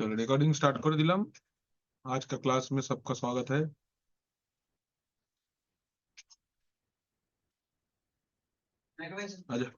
चलो recording start कर दिलाम। आज का क्लास में सबका स्वागत है। आजा।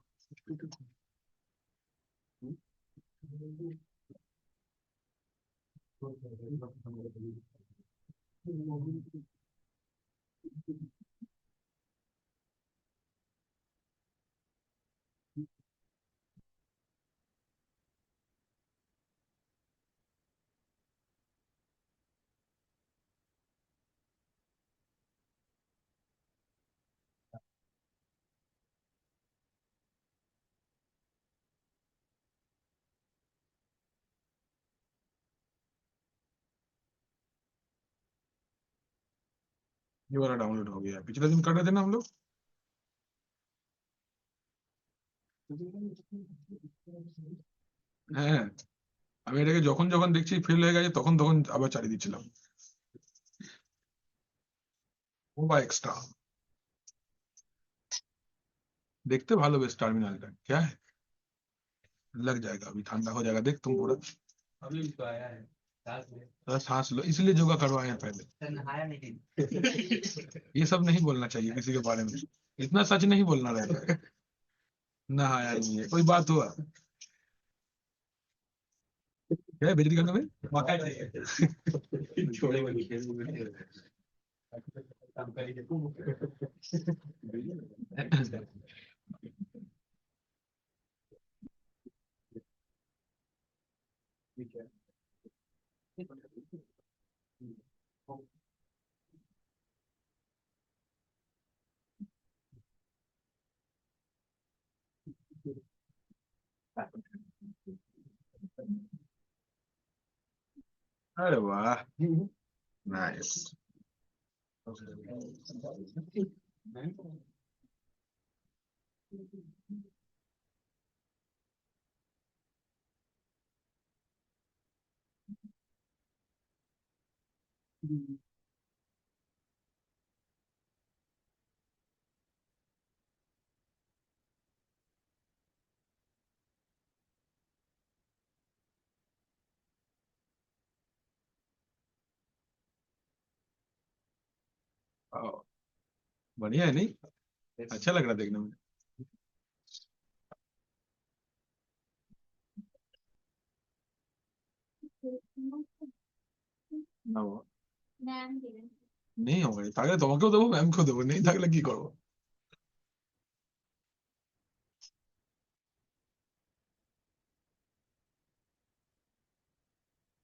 ये वाला डाउनलोड हो गया, पिछले दिन कर रहे थे ना हम लोग। হ্যাঁ, আমি এটাকে যখন যখন দেখছি ফেল হয়ে গেছে তখন তখন আবার চালিয়ে দিচ্ছিলাম। वो बा एक्स्ट्रा देखते भालो बेस टर्मिनल का क्या है। लग जाएगा, अभी ठंडा हो जाएगा, देख तुम पूरा। अभी तो आया है, सांस लो, इसलिए योगा करवाए हैं पहले। नहाया नहीं। ये सब नहीं बोलना चाहिए किसी के बारे में, इतना सच नहीं बोलना रहता है। नहाया नहीं है, कोई बात हुआ क्या है बेइज्जती करने में। मौका चाहिए। छोड़े वाली खेल में काम करेंगे तुम। ठीक है। अरे वाह, नाइस। बढ़िया है नहीं, अच्छा लग रहा देखने में। না বাবা, नहीं होगा, থাকলে তোমাকেও দেবো ম্যামকেও দেবো, नहीं থাকলে কি করবো।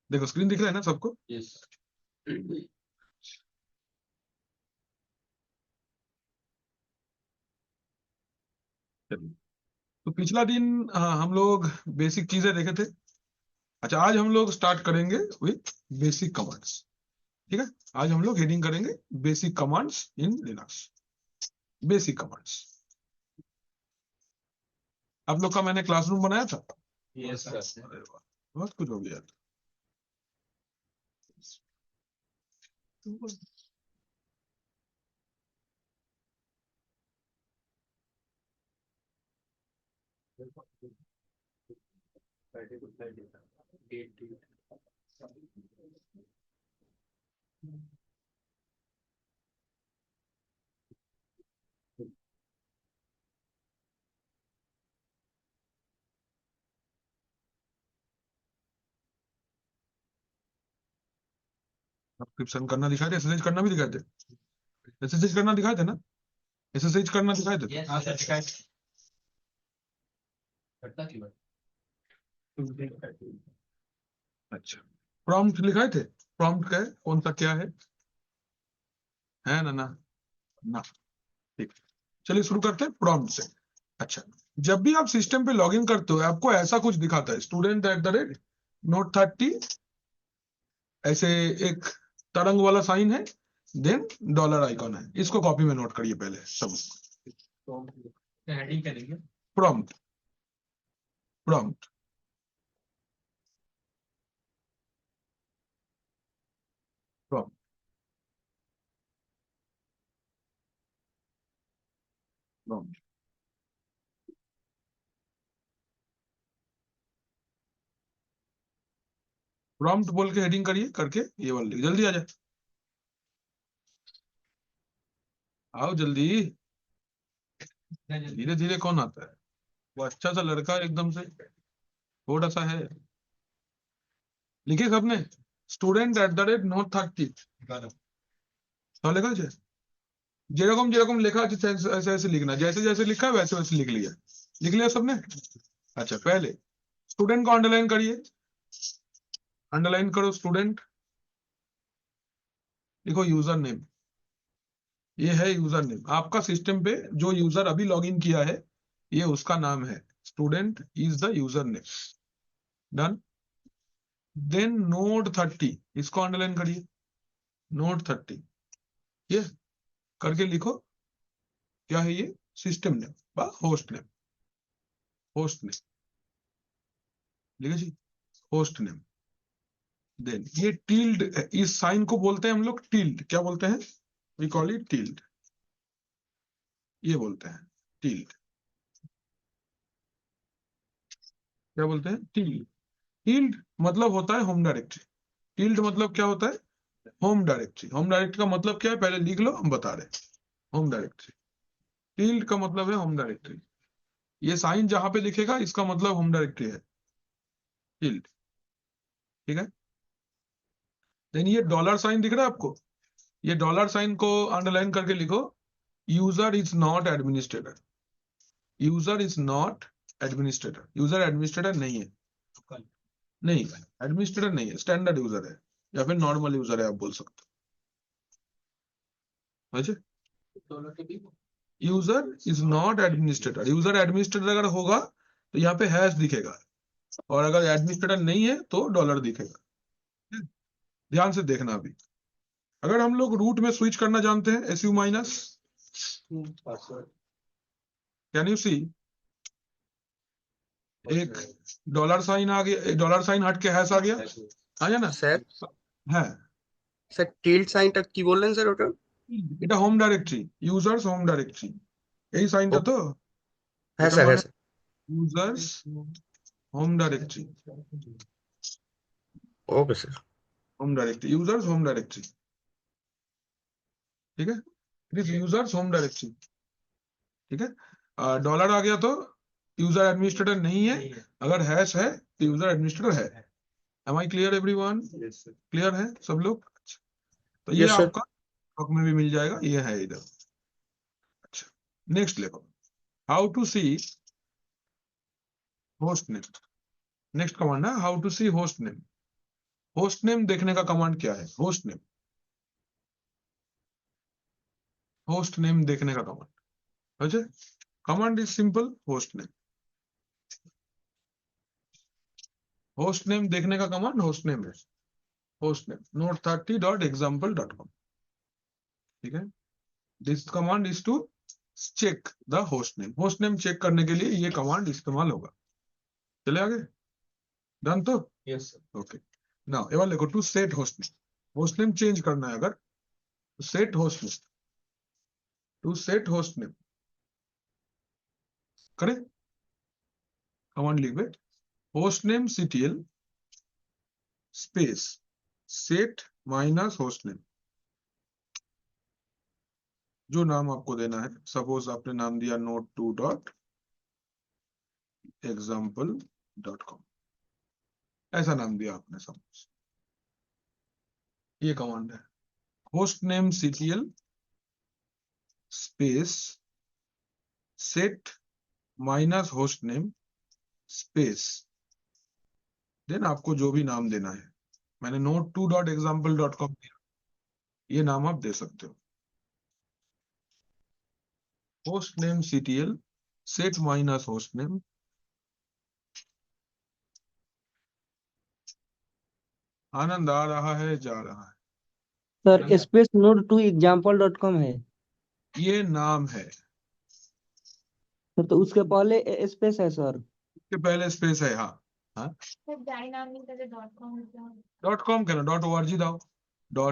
देखो स्क्रीन दिख रहा है ना सबको। यस। तो पिछला दिन हम लोग बेसिक चीजें देखे थे। अच्छा, आज हम लोग स्टार्ट करेंगे विथ बेसिक कमांड्स। ठीक है, आज हम लोग हेडिंग करेंगे basic commands in Linux. Basic commands आप लोग का मैंने क्लासरूम बनाया था। Yes sir. अरे वाह, बहुत कुछ हो गया। सब्सक्रिप्शन करना दिखाए थे, एसएसएच करना भी दिखाए थे। एसएसएच करना दिखाए थे ना, एसएसएच करना दिखाए थे। हाँ सर दिखाए थे। करता क्यों है? अच्छा, प्रॉम्प्ट लिखाए थे। प्रॉम्प्ट क्या है, कौन सा क्या है ना ना ना। ठीक, चलिए शुरू करते हैं प्रॉम्प्ट से। अच्छा, जब भी आप सिस्टम पे लॉगिन करते हो आपको ऐसा कुछ दिखाता है, student at the rate note 30, ऐसे एक तरंग वाला साइन है, देन डॉलर आइकॉन है। इसको कॉपी में नोट करिए पहले सब। हेडिंग क्या देंगे? Prompt, prompt, prompt. Prompt prompt बोल के हेडिंग करिए, करके ये वाला लिख, जल्दी आ जाए, आओ जल्दी। धीरे धीरे कौन आता है? वो अच्छा सा लड़का एकदम से थोड़ा सा है। लिखे सबने? स्टूडेंट @note30 তাহলে লেখা আছে? যেরকম যেরকম লেখা আছে ऐसे ऐसे लिखना, जैसे जैसे लिखा है वैसे वैसे लिख लिया सबने? अच्छा, पहले स्टूडेंट को अंडरलाइन करिए, अंडरलाइन करो स्टूडेंट, लिखो यूजर नेम, ये है यूजर नेम आपका सिस्टम पे, जो यूजर अभी लॉगिन किया है ये उसका नाम है, student is the user name. Done. Then Node30, इसको अंडरलाइन करिए, Node30, ये करके लिखो क्या है ये, सिस्टम नेम बा होस्ट नेम, होस्ट नेम लिखे जी, होस्ट नेम। देन ये टिल्ड, इस साइन को बोलते हैं हम लोग टिल्ड, क्या बोलते हैं? वी कॉल इट टिल्ड, ये बोलते हैं टिल्ड, क्या बोलते हैं? टिल्ड। टिल्ड मतलब होता है होम डायरेक्टरी। टिल्ड मतलब क्या होता है? Home directory. होम डायरेक्टरी का मतलब क्या है पहले लिख लो, हम बता रहे हैं। होम डायरेक्टरी, टिल्ड का मतलब है होम डायरेक्टरी, ये साइन जहां पे लिखेगा इसका मतलब होम डायरेक्टरी है, टिल्ड। ठीक है। देन ये डॉलर साइन दिख रहा है आपको, ये डॉलर साइन को अंडरलाइन करके लिखो, user is not administrator, user is not administrator, user administrator नहीं है, नहीं एडमिनिस्ट्रेटर नहीं है, स्टैंडर्ड यूजर है या फिर नॉर्मल यूजर है आप बोल सकते हो। User is not administrator, user administrator अगर होगा तो यहाँ पे हैश दिखेगा, और अगर एडमिनिस्ट्रेटर नहीं है तो डॉलर दिखेगा। ध्यान से देखना अभी, अगर हम लोग रूट में स्विच करना जानते हैं, SU माइनस, कैन यू सी, एक डॉलर साइन आ गया, डॉलर साइन हट के हैश आ गया, आ गया ना? স্যার है স্যার টিল্ড সাইনটা কি বললেন স্যার ওটা? এটা home directory, users home directory, এই সাইনটা তো, হ্যাঁ এটা স্যার, মানে হ্যাঁ sir. Users home directory, okay sir. Home directory, users home directory, ठीक है, it is users home directory. ठीक है, डॉलर आ गया तो यूजर एडमिनिस्ट्रेटर नहीं है, अगर हैश है तो यूजर एडमिनिस्ट्रेटर है। Am I clear everyone? Clear है सब लोग? अच्छा, तो ये यस सर। आपका स्टॉक में भी मिल जाएगा, ये है इधर। अच्छा, next level, how to see host name. Next command है how to see host name. Host name देखने का कमांड क्या है? होस्ट नेम, होस्ट नेम देखने का कमांड, अच्छा, command is simple, host name, host name देखने का कमांड होस्ट नेम है, होस्ट नेम note30.example.com। ठीक है, this command is to check the host name, host name check करने के लिए ये कमांड इस्तेमाल होगा। चले आगे, डन तो? Yes sir. ओके, नाउ एक बार देखो, to set host name, host name change करना है अगर, set host name, to set host name करे, कमांड लिख दे, host name CTL space set minus host name, जो नाम आपको देना है, सपोज आपने नाम दिया note2.example.com, ऐसा नाम दिया आपने सपोज, ये कमांड है, host name CTL space set minus host name space, then आपको जो भी नाम देना है, मैंने note2.example.com दिया, ये नाम आप दे सकते हो, host name CTL set minus host name. आनंद आ रहा है, जा रहा है? सर स्पेस note2example.com है ये नाम है, सर, तो उसके पहले स्पेस है सर। इसके पहले स्पेस है, हाँ हाँ, .com कहना, .org दाओ,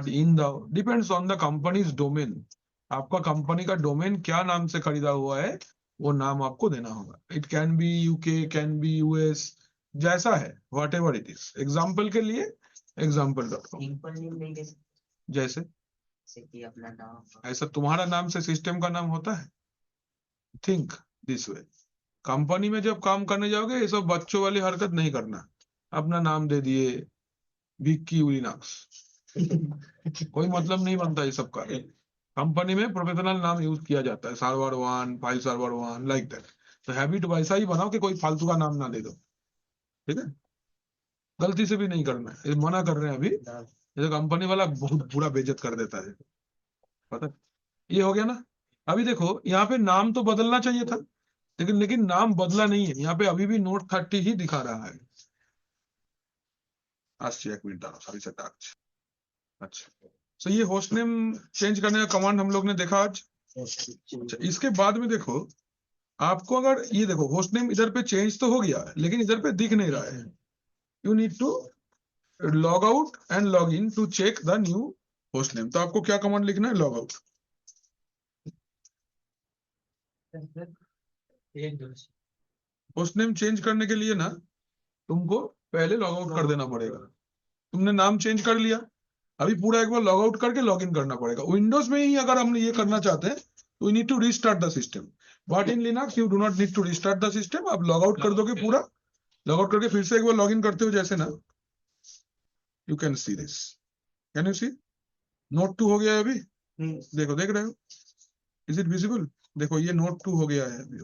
.in दाओ, depends on the companies domain, आपका कंपनी का डोमेन क्या नाम से खरीदा हुआ है वो नाम आपको देना होगा, it can be UK, can be US, जैसा है, what ever it is. Example के लिए example.com। सिंपल नेम नहीं दे सकते, जैसे जैसे कि अपना नाम। ऐसा तुम्हारा नाम से सिस्टम का नाम होता है? Think this way. कंपनी में जब काम करने जाओगे ये सब बच्चों वाली हरकत नहीं करना। अपना नाम दे दिए विक्की लिनक्स, कोई मतलब नहीं बनता ये सब का। कंपनी में प्रोफेशनल नाम यूज किया जाता है, server 1, file server 1, like that. तो हैबिट वैसा ही बनाओ कि कोई फालतू का नाम ना दे दो, ठीक है? गलती से भी नहीं करना है, ये मना कर रहे हैं अभी। ये कंपनी वाला बहुत बुरा बेइज्जत कर देता है, पता है? ये हो गया ना। अभी देखो यहाँ पे नाम तो बदलना चाहिए था, लेकिन नाम बदला नहीं है। यहाँ पे अभी भी नोट 30 ही दिखा रहा है। आज एक मिनट सॉरी से अच्छा, तो ये होस्ट नेम चेंज करने का कमांड हम लोग ने देखा आज। अच्छा, इसके बाद में देखो, आपको अगर ये देखो होस्ट नेम इधर पे चेंज तो हो गया लेकिन इधर पे दिख नहीं रहा है। You need to log out and log in to check the new host name. तो आपको क्या कमांड लिखना है? Log out. Host name change करने के लिए ना तुमको पहले लॉग आउट कर देना पड़ेगा। तुमने नाम चेंज कर लिया, अभी पूरा एक बार लॉग आउट करके लॉग इन करना पड़ेगा। विंडोज में ही अगर हम ये करना चाहते हैं तो we need to restart the system, but in Linux you do not need to restart the system. आप लॉग आउट कर दोगे, पूरा लॉग आउट करके फिर से एक बार लॉग इन करते हो जैसे ना, you can see this. Can you see? Note 2 हो गया है अभी। देखो, देख रहे हो? Is it visible? देखो ये नोट 2 हो गया है अभी।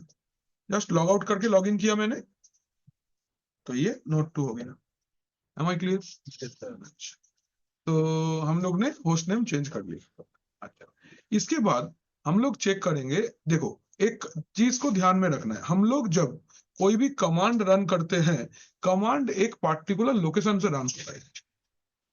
जस्ट लॉग आउट करके लॉग इन किया मैंने तो ये नोट 2 हो गया। Am I clear? तो हम लोग ने होस्ट नेम चेंज कर लिया। अच्छा, इसके बाद हम लोग चेक करेंगे। देखो, एक चीज को ध्यान में रखना है, हम लोग जब कोई भी कमांड रन करते हैं, कमांड एक पार्टिकुलर लोकेशन से रन होता है।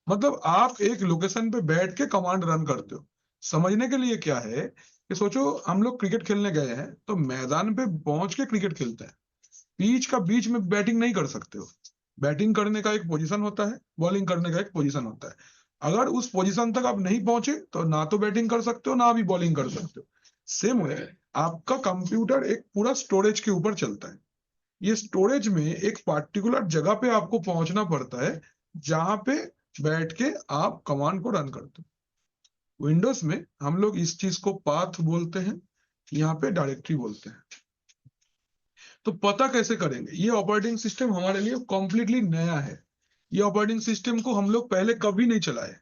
मतलब आप एक लोकेशन पे बैठ के कमांड रन करते हो। समझने के लिए क्या है कि सोचो हम लोग क्रिकेट खेलने गए हैं तो मैदान पे पहुंच के क्रिकेट खेलते हैं। पिच का बीच में बैटिंग नहीं कर सकते हो। बैटिंग करने का एक पोजीशन होता है, बॉलिंग करने का एक पोजीशन होता है। अगर उस पोजीशन तक आप नहीं पहुंचे तो ना तो बैटिंग कर सकते हो ना भी बॉलिंग कर सकते हो। सेम वे आपका कंप्यूटर एक पूरा स्टोरेज के ऊपर चलता है। ये स्टोरेज में एक पार्टिकुलर जगह पे आपको पहुंचना पड़ता है जहां पे बैठ के आप कमांड को रन करते हो। विंडोज में हम लोग इस चीज को पाथ बोलते हैं, यहाँ पे डायरेक्टरी बोलते हैं। तो पता कैसे करेंगे? ये ऑपरेटिंग सिस्टम हमारे लिए कॉम्प्लीटली नया है। ये ऑपरेटिंग सिस्टम को हम लोग पहले कभी नहीं चलाए,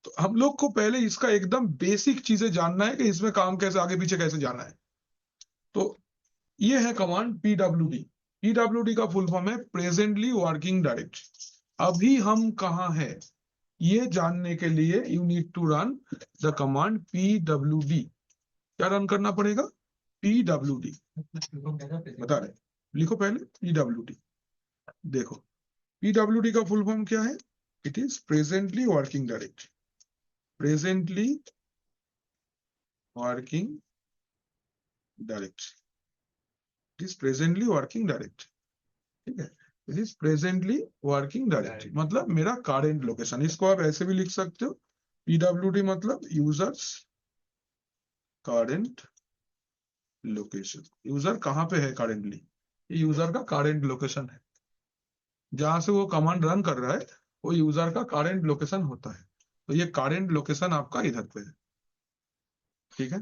तो हम लोग को पहले इसका एकदम बेसिक चीजें जानना है कि इसमें काम कैसे आगे पीछे कैसे जाना है। तो ये है कमांड PWD। PWD का फुल फॉर्म है प्रेजेंटली वर्किंग डायरेक्टरी। अभी हम कहाँ हैं ये जानने के लिए you need to run the command PWD। क्या रन करना पड़ेगा? PWD। बता रहे, लिखो पहले PWD। देखो, PWD का फुल फॉर्म क्या है? It is presently working directory. Presently working directory, it is presently working directory. ठीक है, it is presently working directory मतलब मेरा करेंट लोकेशन। इसको आप ऐसे भी लिख सकते हो, PWD मतलब यूजर्स करेंट लोकेशन। यूजर कहाँ पे है करेंटली? ये यूजर का करेंट लोकेशन है, जहां से वो कमांड रन कर रहा है वो यूजर का करेंट लोकेशन होता है। तो ये करेंट लोकेशन आपका इधर पे है, ठीक है?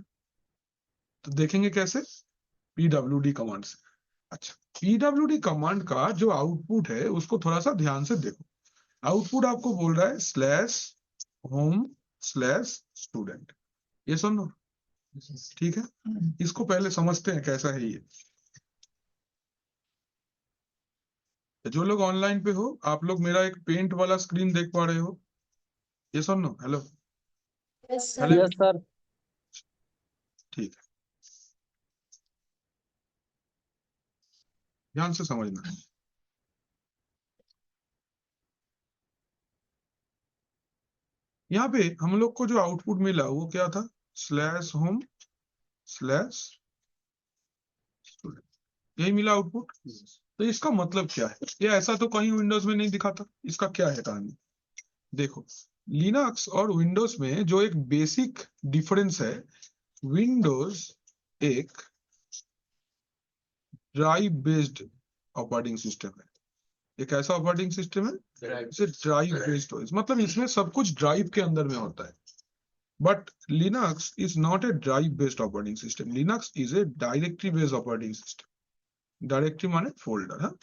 तो देखेंगे कैसे? PWD कमांड से। अच्छा, PWD कमांड का जो आउटपुट है उसको थोड़ा सा ध्यान से देखो। आउटपुट आपको बोल रहा है /home/student। ये सुनो, ठीक है? इसको पहले समझते हैं कैसा है ये। जो लोग ऑनलाइन पे हो, आप लोग मेरा एक पेंट वाला स्क्रीन देख पा रहे हो? ये सुनो, हेलो हेलो, यस सर। ठीक है, ध्यान से समझना है। यहाँ पे हम लोग को जो आउटपुट मिला वो क्या था? /home/student, यही मिला आउटपुट। तो इसका मतलब क्या है? ये ऐसा तो कहीं विंडोज में नहीं दिखा था। इसका क्या है कहानी? देखो, लिनक्स और विंडोज में जो एक बेसिक डिफरेंस है, विंडोज एक ड्राइव बेस्ड ऑपरेटिंग सिस्टम है एक ऐसा ऑपरेटिंग सिस्टम है जिसे ड्राइव बेस्ड OS, मतलब इसमें सब कुछ ड्राइव के अंदर में होता है। But Linux is not a drive based operating system, Linux is a directory based operating system. Directory माने फोल्डर, हाँ,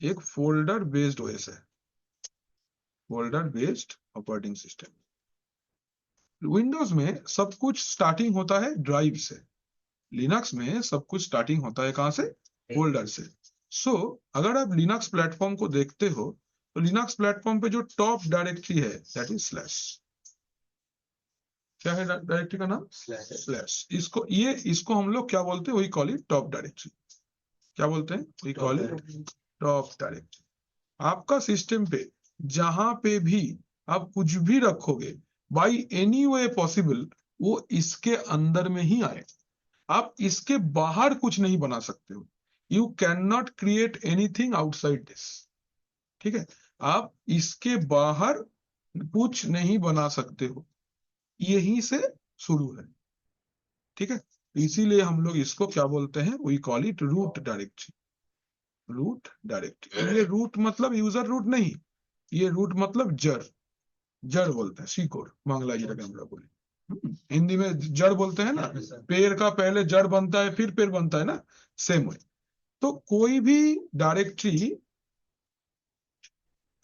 एक फोल्डर बेस्ड OS है, folder based operating system. Windows में सब कुछ स्टार्टिंग होता है ड्राइव से, लिनक्स में सब कुछ स्टार्टिंग होता है कहां से? फोल्डर से। सो अगर आप लिनक्स प्लेटफॉर्म को देखते हो तो लिनक्स प्लेटफॉर्म पे जो टॉप डायरेक्टरी है दैट इज स्लैश। क्या है डायरेक्टरी का नाम? स्लैश। इसको हम लोग क्या बोलते हैं? We call it top directory. क्या बोलते हैं? We call it top directory. आपका सिस्टम पे जहां पे भी आप कुछ भी रखोगे बाय एनी वे पॉसिबल वो इसके अंदर में ही आए, आप इसके बाहर कुछ नहीं बना सकते हो। You can not create anything outside this, ठीक है? आप इसके बाहर कुछ नहीं बना सकते हो, यहीं से शुरू है, ठीक है? इसीलिए हम लोग इसको क्या बोलते हैं? We call it root directory. Root directory, ये रूट मतलब यूजर रूट नहीं, ये रूट मतलब जड़, जड़ बोलते हैं, सीकोर बांग्ला जी का हम लोग बोले। हिंदी में जड़ बोलते हैं ना, पेड़ का पहले जड़ बनता है फिर पेड़ बनता है ना, सेम वे। तो कोई भी डायरेक्टरी,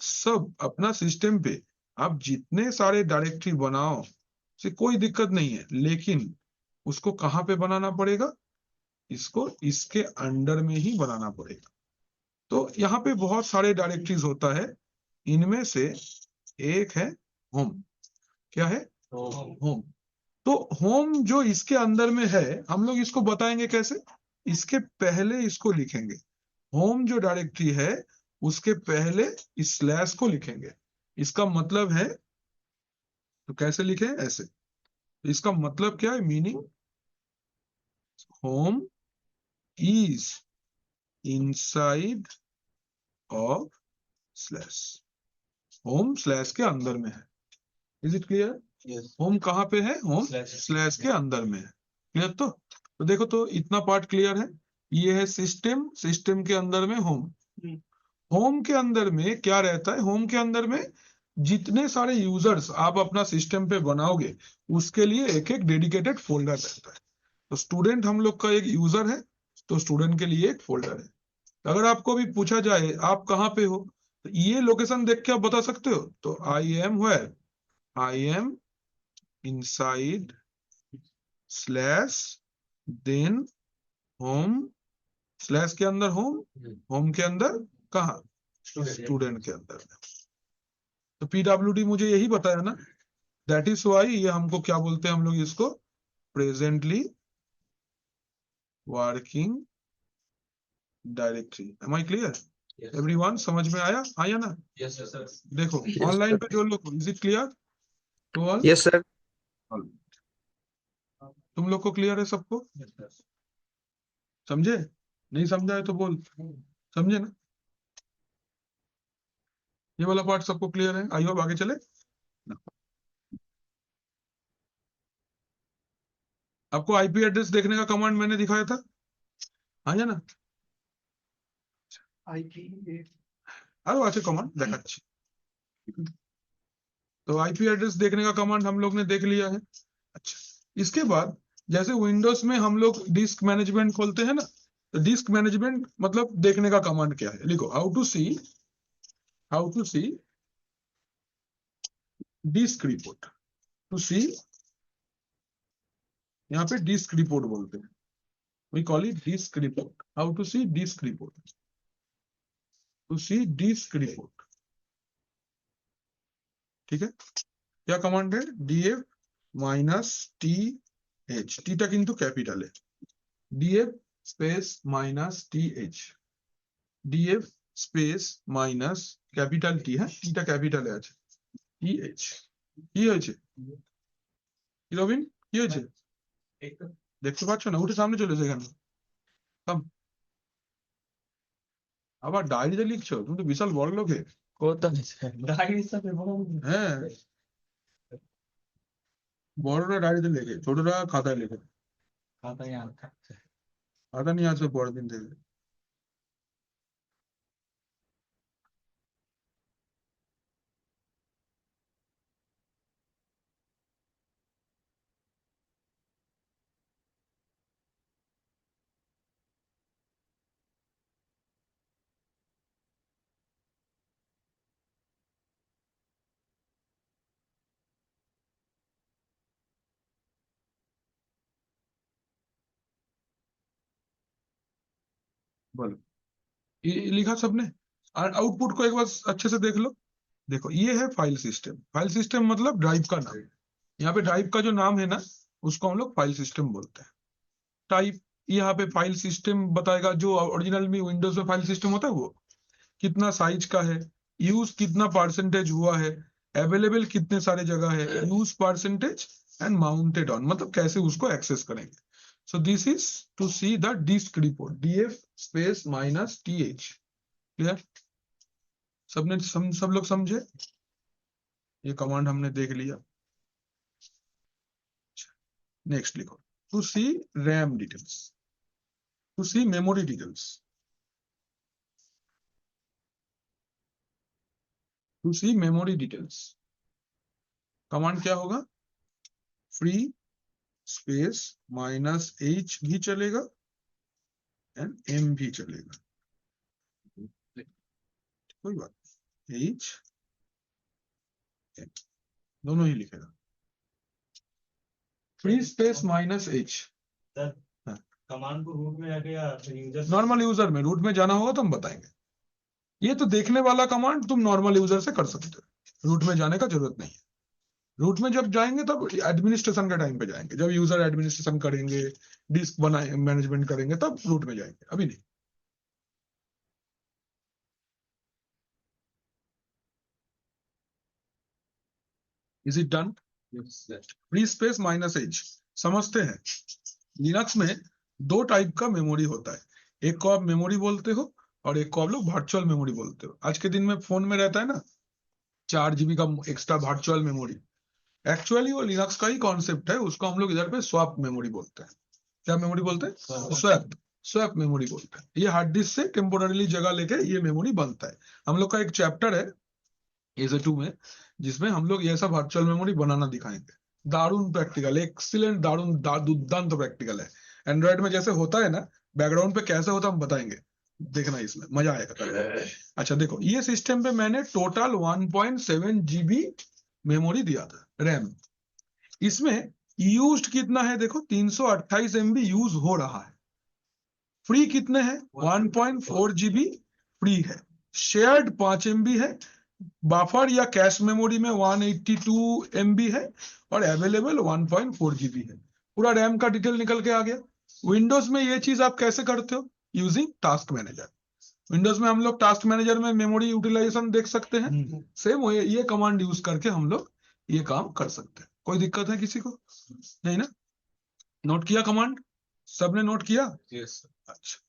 सब अपना सिस्टम पे आप जितने सारे डायरेक्टरी बनाओ से कोई दिक्कत नहीं है, लेकिन उसको कहां पे बनाना पड़ेगा? इसको इसके अंडर में ही बनाना पड़ेगा। तो यहाँ पे बहुत सारे डायरेक्टरीज होता है, इनमें से एक है होम। क्या है? होम। तो होम जो इसके अंदर में है, हम लोग इसको बताएंगे कैसे? इसके पहले इसको लिखेंगे, होम जो डायरेक्टरी है उसके पहले इस स्लैश को लिखेंगे। इसका मतलब है, तो कैसे लिखें? ऐसे। इसका मतलब क्या है? Meaning home is inside of slash, home slash के अंदर में है। Is it clear? होम कहाँ पे है? होम स्लैश के अंदर में है। क्लियर? तो देखो, तो इतना पार्ट क्लियर है। ये है सिस्टम, सिस्टम के अंदर में होम। होम के अंदर में क्या रहता है? होम के अंदर में जितने सारे यूजर्स आप अपना सिस्टम पे बनाओगे उसके लिए एक एक डेडिकेटेड फोल्डर रहता है। तो स्टूडेंट हम लोग का एक यूजर है, तो स्टूडेंट के लिए एक फोल्डर है। अगर आपको भी पूछा जाए आप कहाँ पे हो, तो ये लोकेशन देख के आप बता सकते हो। तो I am where? I am inside slash then home, slash के अंदर होम, होम के अंदर कहाँ? स्टूडेंट के अंदर। तो PWD मुझे यही बताया ना, दैट इज वाई ये हमको क्या बोलते हैं? हम लोग इसको presently working directory. Am I clear? Everyone समझ में आया? आया ना? Yes sir. देखो ऑनलाइन पे जो लोग, is it clear to all? Yes sir. तुम लोग को क्लियर है सबको? समझे? नहीं समझा है तो बोल। समझे ना? ये वाला पार्ट सबको क्लियर है? आई होप आगे चले ना। आपको आईपी एड्रेस देखने का कमांड मैंने दिखाया था, आया ना? আরো আছে कमांड দেখাচ্ছি। तो आईपी एड्रेस देखने का कमांड हम लोग ने देख लिया है। अच्छा, इसके बाद जैसे विंडोज में हम लोग डिस्क मैनेजमेंट खोलते हैं ना, तो डिस्क मैनेजमेंट मतलब देखने का कमांड क्या है? लिखो how to see disk report. To see, यहाँ पे डिस्क रिपोर्ट बोलते हैं, we call it disk report. How to see disk report? To see disk report, ठीक है? क्या कमांड है? df माइनस टी एच, टीटा किंतु कैपिटल है, df space minus TH, df space minus capital T, হ্যাঁ টিটা ক্যাপিটালে আছে, টিএইচ। কি হয়েছে? কি রবিন, কি হয়েছে? দেখতে পাচ্ছ না? উঠে সামনে চলে এসো এখানে। কাম। আবার ডায়েরিতে লিখছো? তুমি তো বিশাল বড় লোকে। হ্যাঁ, বড়রা ডায়েরিতে লেখে, ছোটরা খাতায় লেখে। খাতা নিয়ে আসবে পরের দিন থেকে। बोलो, ये लिखा सबने? और आउटपुट को एक बार अच्छे से देख लो। देखो ये है फाइल सिस्टम। फाइल सिस्टम मतलब ड्राइव का नाम। यहाँ पे ड्राइव का जो नाम है ना, उसको हम लोग फाइल सिस्टम बोलते हैं। टाइप, यहाँ पे फाइल सिस्टम बताएगा, जो ओरिजिनल में विंडोज में फाइल सिस्टम होता है वो कितना साइज का है, यूज कितना परसेंटेज हुआ है, अवेलेबल कितने सारे जगह है, use percentage and mounted on, मतलब कैसे उसको एक्सेस करेंगे। So this is to see the disk report, DF space minus TH. Clear? सबने सब लोग समझे? ये कमांड हमने देख लिया। नेक्स्ट लिखो, to see RAM details, to see memory details, to see memory details. Command क्या होगा? फ्री स्पेस माइनस एच भी चलेगा एंड एम भी चलेगा, कोई बात नहीं, एच एम दोनों ही लिखेगा। Free space minus H, command को रूट में जाके या यूजर नॉर्मल यूजर में, रूट में जाना होगा तो हम बताएंगे। ये तो देखने वाला कमांड तुम नॉर्मल यूजर से कर सकते हो, रूट में जाने का जरूरत नहीं है। रूट में जब जाएंगे तब एडमिनिस्ट्रेशन के टाइम पे जाएंगे, जब यूजर एडमिनिस्ट्रेशन करेंगे, डिस्क बनाए मैनेजमेंट करेंगे, तब रूट में जाएंगे, अभी नहीं। Is it done? Free space minus H समझते हैं। लिनक्स में दो टाइप का मेमोरी होता है, एक को आप मेमोरी बोलते हो और एक को आप लोग वर्चुअल मेमोरी बोलते हो। आज के दिन में फोन में रहता है ना 4 GB का एक्स्ट्रा वर्चुअल मेमोरी, एक्चुअली वो लिनक्स का ही कॉन्सेप्ट है, उसको हम लोग इधर पे स्वैप मेमोरी बोलते हैं। क्या मेमोरी बोलते हैं? स्वैप, स्वैप मेमोरी बोलते हैं। ये हार्ड डिस्क से टेम्पोररीली जगह लेके ये मेमोरी बनता है। हम लोग का एक चैप्टर है एजे 2 में, जिसमें हम लोग ये सब वर्चुअल मेमोरी बनाना दिखाएंगे। दारुण प्रैक्टिकल, एक्सीलेंट, दारुण दुर्दांत प्रैक्टिकल है। एंड्रॉइड में जैसे होता है ना, बैकग्राउंड पे कैसे होता है हम बताएंगे, देखना इसमें मजा आएगा करने। अच्छा देखो, ये सिस्टम पे मैंने टोटल 1.7 GB मेमोरी दिया था, रैम। इसमें यूज्ड कितना है? देखो 328 MB यूज हो रहा है। फ्री कितने हैं? 1.4 GB फ्री है। शेयर्ड 5 MB है। बफर या कैश मेमोरी में 182 MB है और अवेलेबल 1.4 GB है। पूरा रैम का डिटेल निकल के आ गया। विंडोज में ये चीज आप कैसे करते हो? Using task manager. विंडोज में हम लोग टास्क मैनेजर में मेमोरी यूटिलाइजेशन देख सकते हैं। सेम ये कमांड यूज करके हम लोग ये काम कर सकते हैं। कोई दिक्कत है किसी को? नहीं ना? नोट किया कमांड? सबने नोट किया? यस अच्छा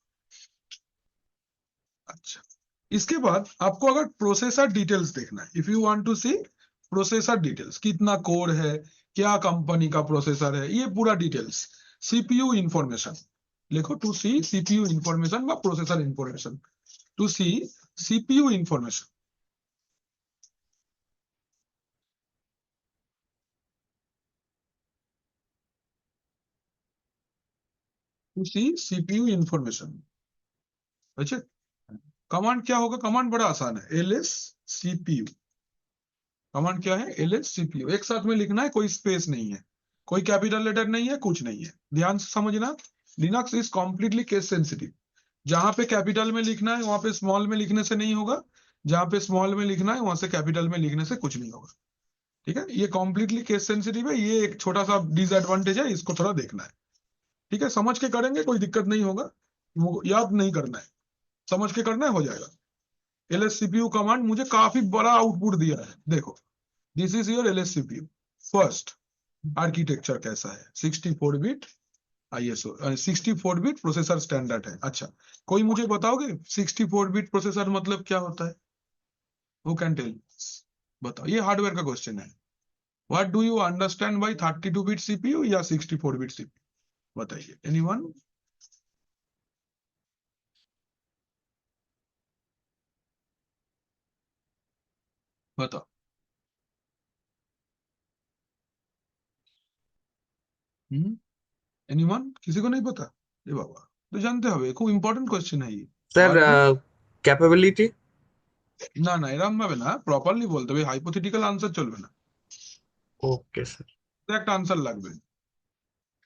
अच्छा। इसके बाद आपको अगर प्रोसेसर डिटेल्स देखना है, if you want to see processor details, कितना कोर है, क्या कंपनी का प्रोसेसर है, ये पूरा डिटेल्स, सीपीयू इंफॉर्मेशन लिखो, टू सी सीपीयू इंफॉर्मेशन व processor information, to see CPU information. To see CPU information. अच्छा, कमांड क्या होगा? कमांड बड़ा आसान है, एलएस सीपीयू। कमांड क्या है? LS CPU. एक साथ में लिखना है, कोई स्पेस नहीं है, कोई कैपिटल लेटर नहीं है, कुछ नहीं है। ध्यान से समझना, Linux is completely case sensitive. जहां पे कैपिटल में लिखना है वहां पे स्मॉल में लिखने से नहीं होगा, जहां पे स्मॉल में लिखना है वहां से कैपिटल में लिखने से कुछ नहीं होगा। ठीक है, ये कॉम्प्लीटली केस सेंसिटिव है, ये एक छोटा सा डिसएडवांटेज है, इसको थोड़ा देखना है। ठीक है, समझ के करेंगे कोई दिक्कत नहीं होगा, वो याद नहीं करना है, समझ के करना है, हो जाएगा। एलएस सीपीयू कमांड मुझे काफी बड़ा आउटपुट दिया है। देखो, this is your LS CPU. First, architecture कैसा है? 64 bit ISO, 64 bit processor standard है। अच्छा, कोई मुझे बताओगे 64 बिट प्रोसेसर मतलब क्या होता है? Who can tell? बताओ, ये हार्डवेयर का क्वेश्चन है। What do you understand by 32 bit CPU या 64 बिट सीपीयू? बताइए, एनीवन? बताओ। एनीवन? किसी को नहीं पता? ये बाबा तो जानते হবে, খুব ইম্পর্টেন্ট কোশ্চেন है ये। স্যার What do- ক্যাপাবিলিটি না না, এরম ভাবে না, প্রপারলি বলতে হবে, হাইপোথেটিক্যাল আনসার চলবে না, ওকে স্যার তো একটা আনসার লাগবে।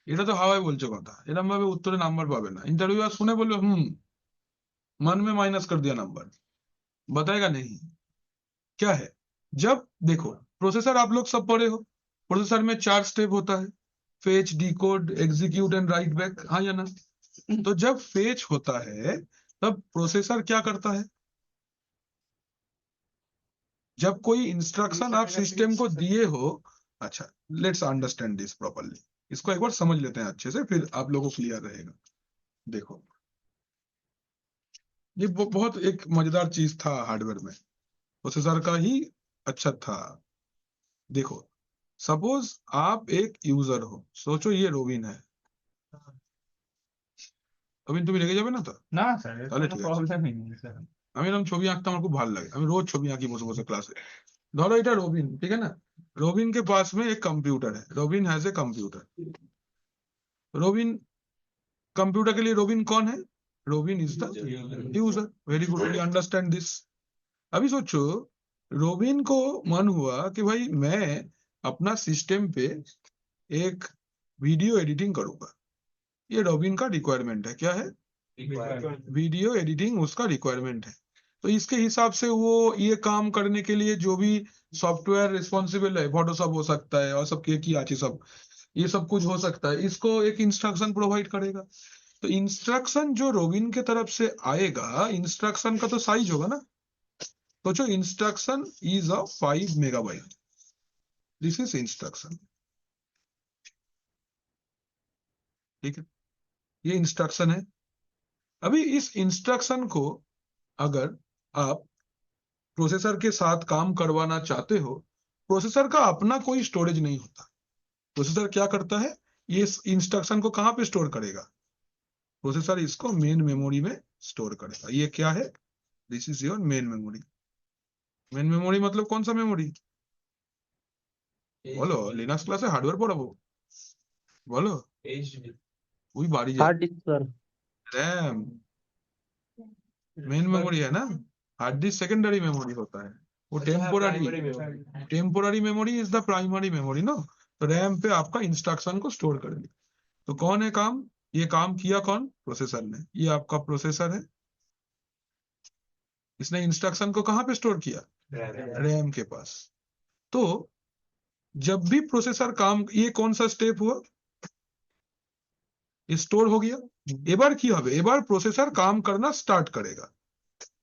এটা তো হাওয়ায় বলছো কথা, এরম ভাবে উত্তরে নাম্বার পাবে না। ইন্টারভিউ শুনে বলবে मन में माइनस कर दिया नंबर, बताएगा नहीं क्या है। जब देखो प्रोसेसर आप लोग सब पढ़े हो, प्रोसेसर में 4 स्टेप होता है, fetch, decode, execute and right back, हाँ या ना। तो जब फेच होता है तब प्रोसेसर क्या करता है, जब कोई इंस्ट्रक्शन आप सिस्टम को दिए हो। अच्छा, लेट्स अंडरस्टैंड दिस प्रॉपर्ली, इसको एक बार समझ लेते हैं अच्छे से, फिर आप लोगों को क्लियर रहेगा। देखो ये बहुत एक मजेदार चीज था हार्डवेयर में, प्रोसेसर का ही अच्छा था। देखो सपोज आप एक यूजर हो, सोचो ये रोबिन है, রবিন তুমি রেগে যাবে না তো? না স্যার এর তাহলে কোনো ঠিক আছে, প্রবলেমই নেই স্যার আমি এরকম ছবি আঁকতে আমার খুব ভালো লাগে, আমি রোজ ছবি আঁকি বসে বসে क्लासे। ধরো এটা रोबिन, ठीक है ना। रोबिन के पास में एक कंप्यूटर है, Robin has a computer. Robin, computer के लिए रोबिन कौन है? Robin is the user. Very good, we understand this. अभी सोचो रोबिन को मन हुआ कि भाई मैं अपना सिस्टम पे एक वीडियो एडिटिंग करूंगा, ये रोबिन का रिक्वायरमेंट है। क्या है? वीडियो एडिटिंग उसका रिक्वायरमेंट है। तो इसके हिसाब से वो ये काम करने के लिए जो भी सॉफ्टवेयर रिस्पॉन्सिबल है, फोटोशॉप हो सकता है और सब की आची सब, ये सब कुछ हो सकता है, इसको एक इंस्ट्रक्शन प्रोवाइड करेगा। तो इंस्ट्रक्शन जो रोबिन के तरफ से आएगा, इंस्ट्रक्शन का तो साइज होगा ना। सोचो instruction is a 5 megabyte, this is instruction, ठीक है, ये इंस्ट्रक्शन है। अभी इस इंस्ट्रक्शन को अगर आप प्रोसेसर के साथ काम करवाना चाहते हो, प्रोसेसर का अपना कोई स्टोरेज नहीं होता। प्रोसेसर क्या करता है, ये इंस्ट्रक्शन को कहां पे स्टोर करेगा? प्रोसेसर इसको मेन मेमोरी में स्टोर करेगा। ये क्या है? This is your main memory. Main memory मतलब कौन सा मेमोरी? बोलो, लिनक्स क्लासे हार्डवेयर पढ़ाबो, बोलो। ওই বাড়ি যা, hard disk sir. RAM main memory है ना, हार्ड डिस्क सेकेंडरी मेमोरी होता है, वो temporary memory is the primary memory ना। तो रैम पे आपका इंस्ट्रक्शन को स्टोर करेगी। तो कौन है काम, ये काम किया कौन? प्रोसेसर ने। ये आपका प्रोसेसर है, इसने इंस्ट्रक्शन को कहां पे स्टोर किया? रैम के पास। तो जब भी प्रोसेसर काम, ये कौन सा स्टेप हुआ? स्टोर हो गया। এবার কি হবে? এবার प्रोसेसर काम करना स्टार्ट करेगा,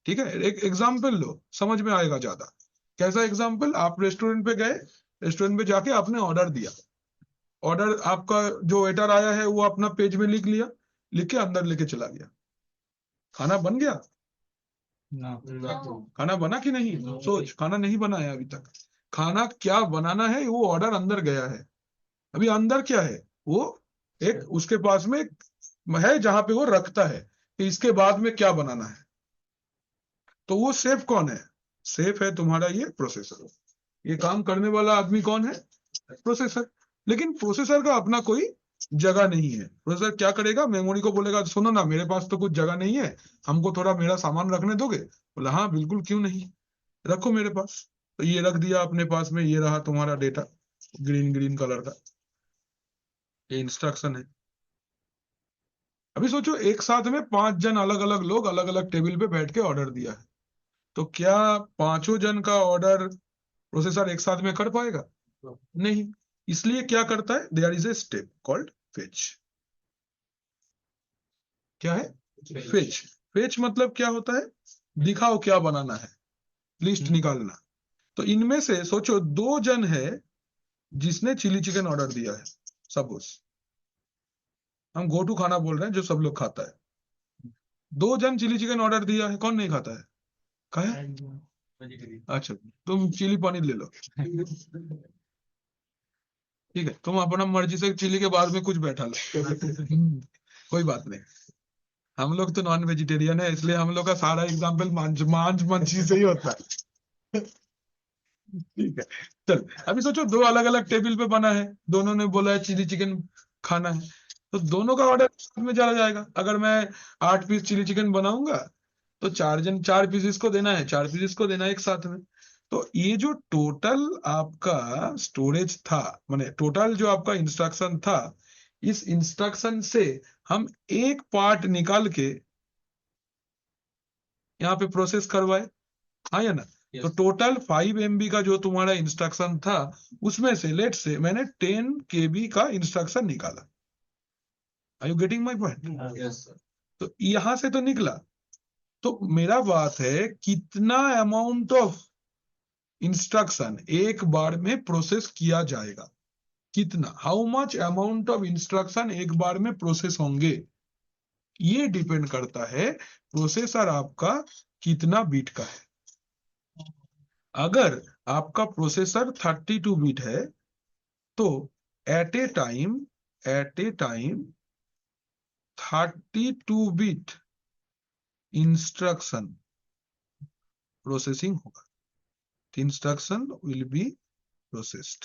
ठीक है। एक एग्जांपल लो, समझ में आएगा ज्यादा। कैसा एग्जांपल? आप रेस्टोरेंट पे गए, रेस्टोरेंट पे जाके आपने ऑर्डर दिया, ऑर्डर आपका जो वेटर आया है वो अपना पेज में लिख लिया, लिख के अंदर लेके चला गया। खाना बन गया? না खाना बना कि नहीं? सोच, खाना नहीं बना है अभी तक। खाना क्या बनाना है, वो ऑर्डर अंदर गया है। अभी अंदर क्या है, वो एक उसके पास में है जहां पे वो रखता है कि इसके बाद में क्या बनाना है। तो वो सेफ कौन है? सेफ है तुम्हारा ये प्रोसेसर। ये काम करने वाला आदमी कौन है? प्रोसेसर। लेकिन प्रोसेसर का अपना कोई जगह नहीं है। प्रोसेसर क्या करेगा? मेमोरी को बोलेगा सुनो ना, मेरे पास तो कुछ जगह नहीं है, हमको थोड़ा मेरा सामान रखने दोगे? बोला हाँ बिल्कुल, क्यों नहीं, रखो मेरे पास। तो ये रख दिया अपने पास में, ये रहा तुम्हारा डेटा, ग्रीन ग्रीन कलर का, ये इंस्ट्रक्शन है। अभी सोचो एक साथ में 5 जन अलग अलग लोग अलग अलग टेबल पे बैठ के ऑर्डर दिया है, तो क्या 5 जन का ऑर्डर प्रोसेसर एक साथ में कर पाएगा? नहीं। इसलिए क्या करता है? There is a step called fetch. क्या है? फेच। फेच मतलब क्या होता है? दिखाओ क्या बनाना है, लिस्ट निकालना। तो इनमें से सोचो 2 जन है जिसने चिली चिकन ऑर्डर दिया है, सपोज हम गो टू खाना बोल रहे हैं जो सब लोग खाता है। 2 जन चिली चिकन ऑर्डर दिया है, कौन नहीं खाता है? कहा? अच्छा तुम चिली पनीर ले लो, ठीक है, तुम अपना मर्जी से चिली के बाद में कुछ बैठा लो, कोई बात नहीं। हम लोग तो नॉन वेजिटेरियन है, इसलिए हम लोग का सारा एग्जाम्पल मांस मच्छी से ही होता है, ठीक है। चल अभी सोचो 2 अलग अलग टेबल पे बना है, दोनों ने बोला है चिली चिकन खाना है, तो दोनों का ऑर्डर साथ में चला जाएगा। अगर मैं 8 पीस चिली चिकन बनाऊंगा तो 4 पीस इसको देना है, 4 पीस इसको देना है एक साथ में। तो ये जो टोटल आपका स्टोरेज था, माने टोटल जो आपका इंस्ट्रक्शन था, इस इंस्ट्रक्शन से हम एक पार्ट निकाल के यहाँ पे प्रोसेस करवाए, हाँ या ना? तो टोटल 5 MB का जो तुम्हारा इंस्ट्रक्शन था, उसमें से लेट से मैंने 10 KB का इंस्ट्रक्शन निकाला। Are you getting my point? Yes sir. तो यहां से तो निकला, तो मेरा बात है कितना अमाउंट ऑफ इंस्ट्रक्शन एक बार में प्रोसेस किया जाएगा, कितना, how much amount of instruction एक बार में प्रोसेस होंगे, ये डिपेंड करता है प्रोसेसर आपका कितना बीट का है। अगर आपका प्रोसेसर 32 बीट है तो at a time 32 bit instruction processing होगा, इंस्ट्रक्शन विल बी प्रोसेस्ड,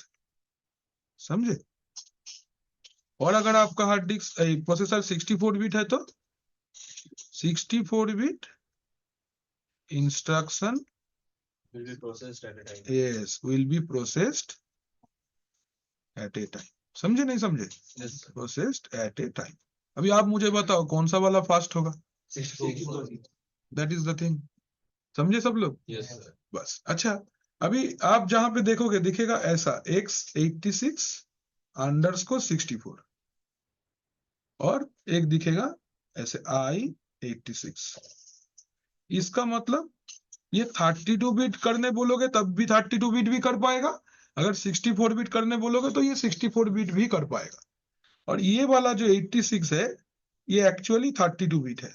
समझे? और अगर आपका हार्ड डिस्क प्रोसेसर 64 बीट है तो 64 bit instruction Will be processed at a time. yes will be processed at a time, समझे नहीं समझे? Yes sir. Processed at a time. अभी आप मुझे बताओ कौन सा वाला फास्ट होगा, 64. दैट इज द थिंग, समझे सब लोग? Yes sir. बस। अच्छा, अभी आप जहां पे देखोगे दिखेगा ऐसा x86 अंडरस्कोर 64 और एक दिखेगा ऐसे i86। इसका मतलब ये 32 बीट करने बोलोगे तब भी 32 बीट भी कर पाएगा, अगर 64 बीट करने बोलोगे तो ये 64 बीट भी कर पाएगा। और ये वाला जो 86 है ये एक्चुअली 32 बीट है।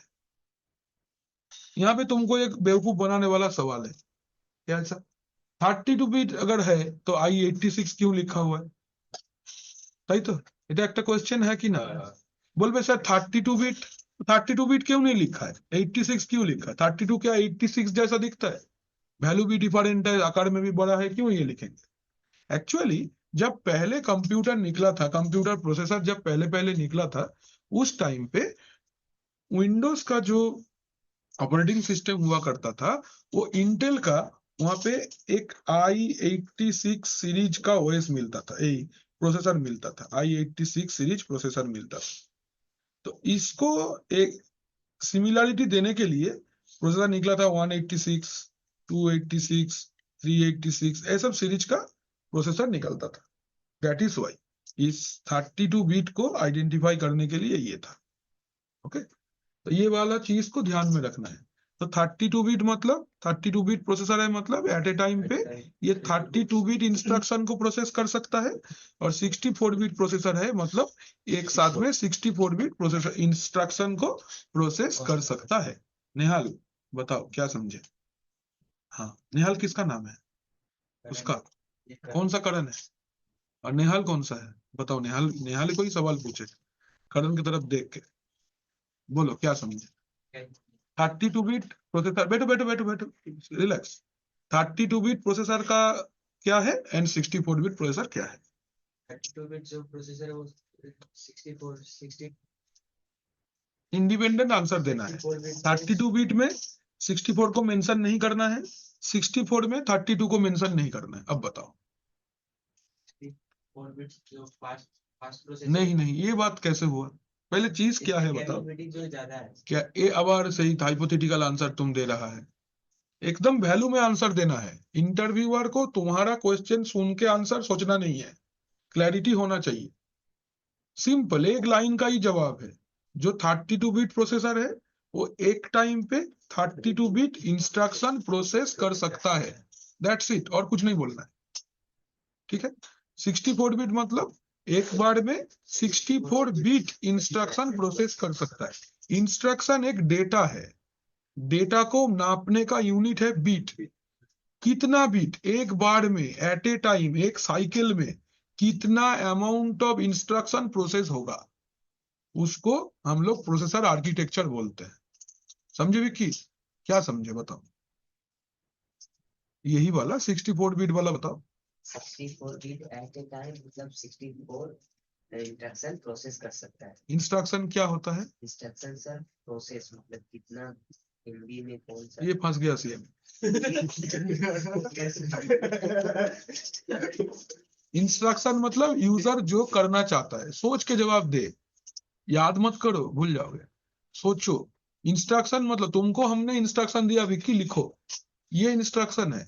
यहाँ पे तुमको एक बेवकूफ बनाने वाला सवाल है, क्या सर 32 बीट अगर है तो i86 क्यों लिखा हुआ है? তাই তো, এটা একটা क्वेश्चन है कि ना? बोलबे सर 32 बीट क्यों नहीं लिखा है, 86 क्यों लिखा है? 32 क्या 86 जैसा दिखता है? वैल्यू भी डिफरेंट है, आकार में भी बड़ा है, क्यों ये लिखेंगे? एक्चुअली जब पहले कंप्यूटर निकला था, कंप्यूटर प्रोसेसर जब पहले पहले निकला था, उस टाइम पे विंडोज का जो ऑपरेटिंग सिस्टम हुआ करता था वो इंटेल का, वहां पे एक i86 सीरीज का ओएस मिलता था, प्रोसेसर मिलता था, i86 सीरीज प्रोसेसर मिलता था। तो इसको एक सिमिलरिटी देने के लिए प्रोसेसर निकला था 186, 286, 386, ऐसा सब सीरीज का प्रोसेसर निकलता था। दैट इज वाई इस 32 बीट को आइडेंटिफाई करने के लिए ये था। ओके, तो ये वाला चीज को ध्यान में रखना है। तो 32 बीट मतलब 32 बीट प्रोसेसर है, मतलब एट ए टाइम पे ये 32 बीट इंस्ट्रक्शन को प्रोसेस कर सकता है, और 64 बीट प्रोसेसर है मतलब एक साथ में 64 बीट प्रोसेसर इंस्ट्रक्शन को प्रोसेस कर सकता है। नेहाल बताओ क्या समझे? हाँ, नेहाल किसका नाम है? उसका कौन सा करण है? और नेहाल कौन सा है? बताओ, नेहाल कोई सवाल पूछे, करण की तरफ देख के बोलो क्या समझे? 32 बीट प्रोसेसर, बैठो बैठो बैठो बैठो, रिलैक्स। 32 बीट प्रोसेसर का क्या है एंड 64 बीट प्रोसेसर क्या है? 32 बिट जो प्रोसेसर है वो 60 इंडिपेंडेंट आंसर देना है। 32 बीट में 64 को मेंशन नहीं करना है, 64 में 32 को मेंशन नहीं करना है। अब बताओ। 4 बिट जो फास्ट प्रोसेसर नहीं, ये बात कैसे हुआ? पहले चीज क्या है बताओ। जो ज्यादा है क्या ए अब सही हाइपोथेटिकल आंसर तुम दे रहा है? एकदम वैल्यू में आंसर देना है। इंटरव्यूअर को तुम्हारा क्वेश्चन सुन के आंसर सोचना नहीं है, क्लैरिटी होना चाहिए। सिंपल एक लाइन का ही जवाब है। जो 32 बीट प्रोसेसर है वो एक टाइम पे 32 बीट इंस्ट्रक्शन प्रोसेस कर सकता है, दैट्स इट, और कुछ नहीं बोलना है, ठीक है? 64 बीट मतलब एक बार में 64 बीट इंस्ट्रक्शन प्रोसेस कर सकता है। इंस्ट्रक्शन एक डेटा है, डेटा को नापने का यूनिट है बीट। कितना बीट एक बार में एट ए टाइम एक साइकिल में कितना अमाउंट ऑफ इंस्ट्रक्शन प्रोसेस होगा, उसको हम लोग प्रोसेसर आर्किटेक्चर बोलते हैं। समझे विक्की? क्या समझे बताओ? यही वाला 64 बीट वाला बताओ। 64 बिट एट ए टाइम मतलब 64 इंस्ट्रक्शन प्रोसेस कर सकता है। इंस्ट्रक्शन क्या होता है? इंस्ट्रक्शन सर प्रोसेस मतलब कितना एमबी में कौन सा ये फंस गया सीएम। इंस्ट्रक्शन मतलब यूजर जो करना चाहता है, सोच के जवाब दे, याद मत करो भूल जाओगे, सोचो इंस्ट्रक्शन मतलब तुमको हमने इंस्ट्रक्शन दिया विक्की लिखो, ये इंस्ट्रक्शन है।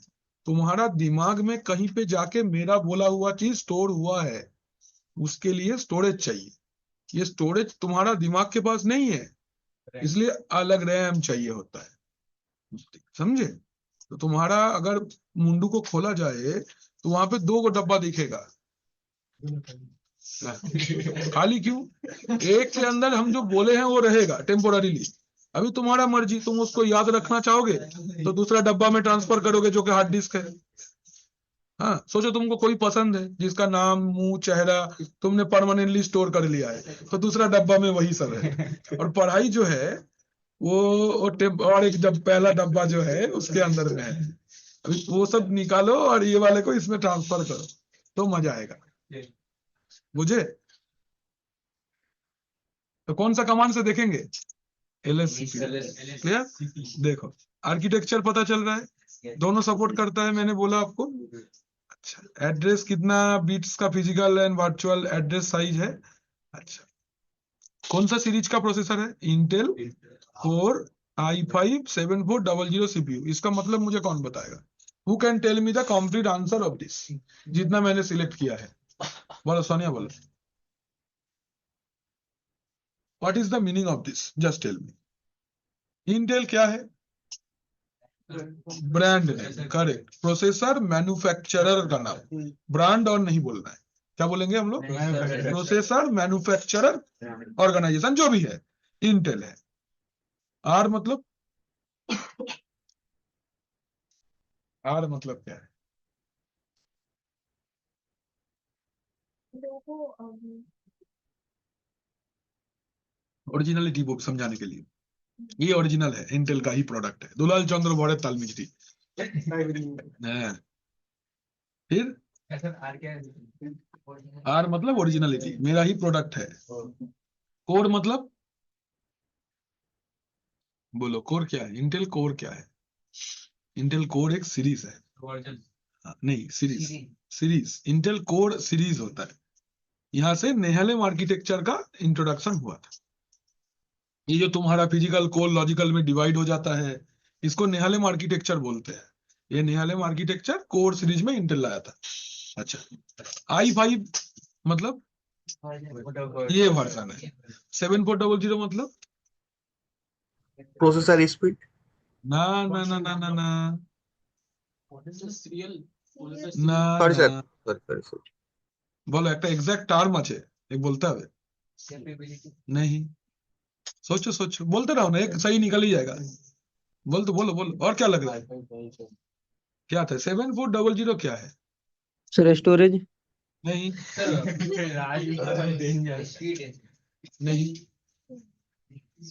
तुम्हारा दिमाग में कहीं पे जाके मेरा बोला हुआ चीज स्टोर हुआ है, उसके लिए स्टोरेज चाहिए। ये स्टोरेज तुम्हारा दिमाग के पास नहीं है, इसलिए अलग रैम चाहिए होता है, समझे? तो तुम्हारा अगर मुंडू को खोला जाए तो वहां पे 2 डब्बा दिखेगा, खाली क्यों? एक के अंदर हम जो बोले हैं वो रहेगा टेम्पोररीली। अभी तुम्हारा मर्जी, तुम उसको याद रखना चाहोगे तो दूसरा डब्बा में ट्रांसफर करोगे जो कि हार्ड डिस्क है। हाँ, सोचो तुमको कोई पसंद है जिसका नाम, मुंह, चेहरा तुमने परमानेंटली स्टोर कर लिया है, तो दूसरा डब्बा में वही सब है। और पढ़ाई जो है और एक जब पहला डब्बा जो है उसके अंदर में है। अभी वो सब निकालो और ये वाले को इसमें ट्रांसफर करो तो मजा आएगा, बुझे? तो कौन सा कमांड से देखेंगे? LS clear? देखो आर्किटेक्चर पता चल रहा है, दोनों सपोर्ट करता है, मैंने बोला आपको। अच्छा, एड्रेस कितना बिट्स का physical and virtual address size है? अच्छा, कौन सा सीरीज का प्रोसेसर है? Intel core i5-7400 CPU। इसका मतलब मुझे कौन बताएगा? Who can tell me the complete answer of this, जितना मैंने सिलेक्ट किया है? बोलो सोनिया, बोलो। What is the meaning of this? Just tell me. Intel क्या है? Brand name, correct. Processor manufacturer का नाम, ब्रांड और नहीं बोलना है। क्या बोलेंगे हम लोग? प्रोसेसर मैन्युफैक्चरर ऑर्गेनाइजेशन जो भी है, इंटेल है। आर मतलब? आर मतलब क्या है? ओरिजिनलिटी वो समझाने के लिए, ये ओरिजिनल है, इंटेल का ही प्रोडक्ट है। दुलाल चंद्र बड़े तालमिस्त्री। हाँ, फिर आर मतलब ओरिजिनलिटी, मेरा ही प्रोडक्ट है। कोर मतलब? बोलो कोर क्या है? इंटेल कोर क्या है? इंटेल कोर एक सीरीज है। हाँ, नहीं series, series Intel core series होता है। यहां से नेहालेम आर्किटेक्चर का इंट्रोडक्शन हुआ था। ये जो तुम्हारा फिजिकल कोर लॉजिकल में डिवाइड हो जाता है, इसको नेहालेम आर्किटेक्चर बोलते हैं। ये नेहालेम आर्किटेक्चर कोर सीरीज में इंटेल लाया था। अच्छा, i5 मतलब? ये वर्जन है। 7400 मतलब? Processor speed. ना ना ना ना ना ना না সরি স্যার, না, সরি। বলো একটা এক্সাক্ট টার্ম আছে, एक बोलते হবে। नहीं, सोचो सोचो, बोलते रहो ना, एक सही निकल ही जाएगा। बोल तो बोलो बोलो, और क्या लग रहा है? क्या था? 7400 क्या है? Sir storage. नहीं नहीं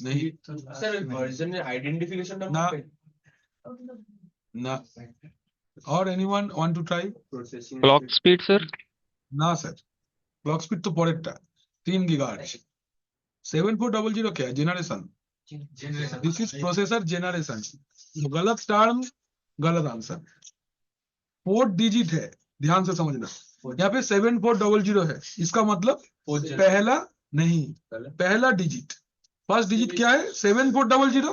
नहीं सर वर्जन आइडेंटिफिकेशन ना ना। और anyone want to try? Clock speed sir. ना सर, क्लॉक स्पीड तो पॉरेक्टा 3 गीगाहर्ट्ज। 7400 क्या है? Generation. This is processor generation. गलत टर्म, गलत आंसर। 4 डिजिट है, ध्यान से समझना। यहाँ पे 7400 है, इसका मतलब पहला नहीं, पहला डिजिट। ফার্স্ট ডিজিট क्या है? 7400।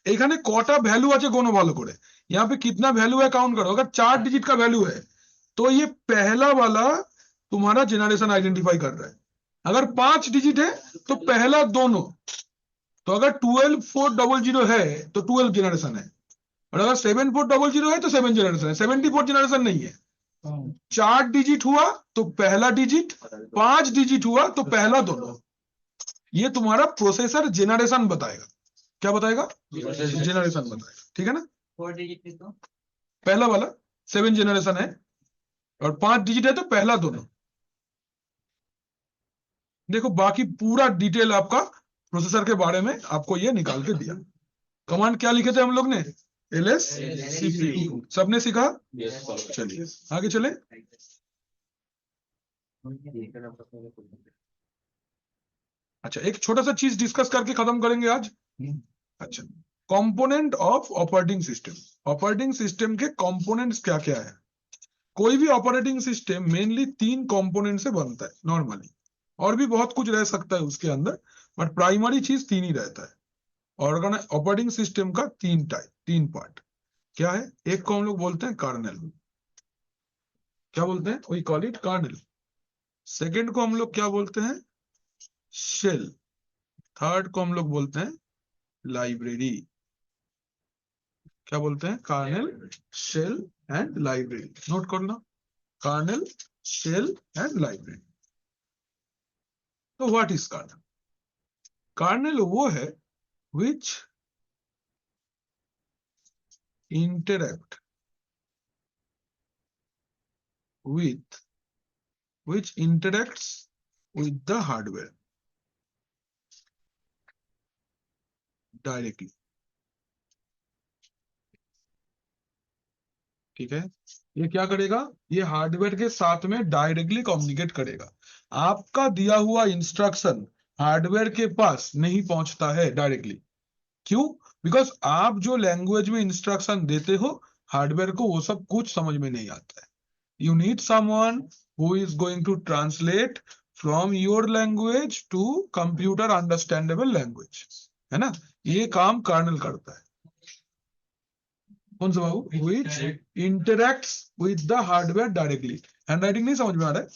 এখানে কটা ভ্যালু আছে গোনো ভালো করে। यहाँ पे कितना वैल्यू है काउंट करो। अगर 4 डिजिट का वैल्यू है तो ये पहला वाला तुम्हारा जेनरेशन आइडेंटिफाई कर रहा है। अगर 5 डिजिट है तो पहला दोनों। तो अगर 12400 है तो 12 जेनरेशन है, और अगर 7400 है तो 7 जेनरेशन है, 74 जेनरेशन नहीं है। 4 डिजिट हुआ तो पहला डिजिट, 5 डिजिट हुआ तो पहला दोनों। ये तुम्हारा प्रोसेसर जेनरेशन बताएगा। क्या बताएगा? जेनरेशन बताएगा, ठीक है ना? 4 डिजिट तो पहला वाला 7 जेनरेशन है, और 5 डिजिट है तो पहला दोनों। देखो बाकी पूरा डिटेल आपका प्रोसेसर के बारे में आपको ये निकाल के दिया। कमांड क्या लिखे थे हम लोग ने? LS CPU। सबने सीखा? चलिए आगे चले। अच्छा, एक छोटा सा चीज डिस्कस करके खत्म करेंगे आज। अच्छा, component of operating system. Operating system के कंपोनेंट्स क्या क्या है? कोई भी ऑपरेटिंग सिस्टम मेनली 3 कंपोनेंट से बनता है नॉर्मली, और भी बहुत कुछ रह सकता है उसके अंदर, बट प्राइमरी चीज 3 ही रहता है। ऑपरेटिंग सिस्टम का तीन पार्ट क्या है? एक को हम लोग बोलते हैं कर्नेल, क्या बोलते हैं? We call it kernel. Second को हम लोग क्या बोलते हैं? शेल। थर्ड को हम लोग बोलते हैं लाइब्रेरी। क्या बोलते हैं? Kernel, shell and library. Note करना, कर्नेल, शेल एंड लाइब्रेरी। तो व्हाट इज कर्नेल? कर्नेल वो है which interact with which interacts with the hardware directly। ठीक है, ये क्या करेगा? ये हार्डवेयर के साथ में डायरेक्टली कम्युनिकेट करेगा। आपका दिया हुआ इंस्ट्रक्शन हार्डवेयर के पास नहीं पहुंचता है डायरेक्टली। क्यों? बिकॉज आप जो लैंग्वेज में इंस्ट्रक्शन देते हो हार्डवेयर को वो सब कुछ समझ में नहीं आता है। You need someone who is going to translate from your language to computer understandable language, है ना? ये काम कर्नेल करता है। कौन सा बाबू? Which interacts with the hardware directly। Handwriting नहीं समझ में आ रहा है?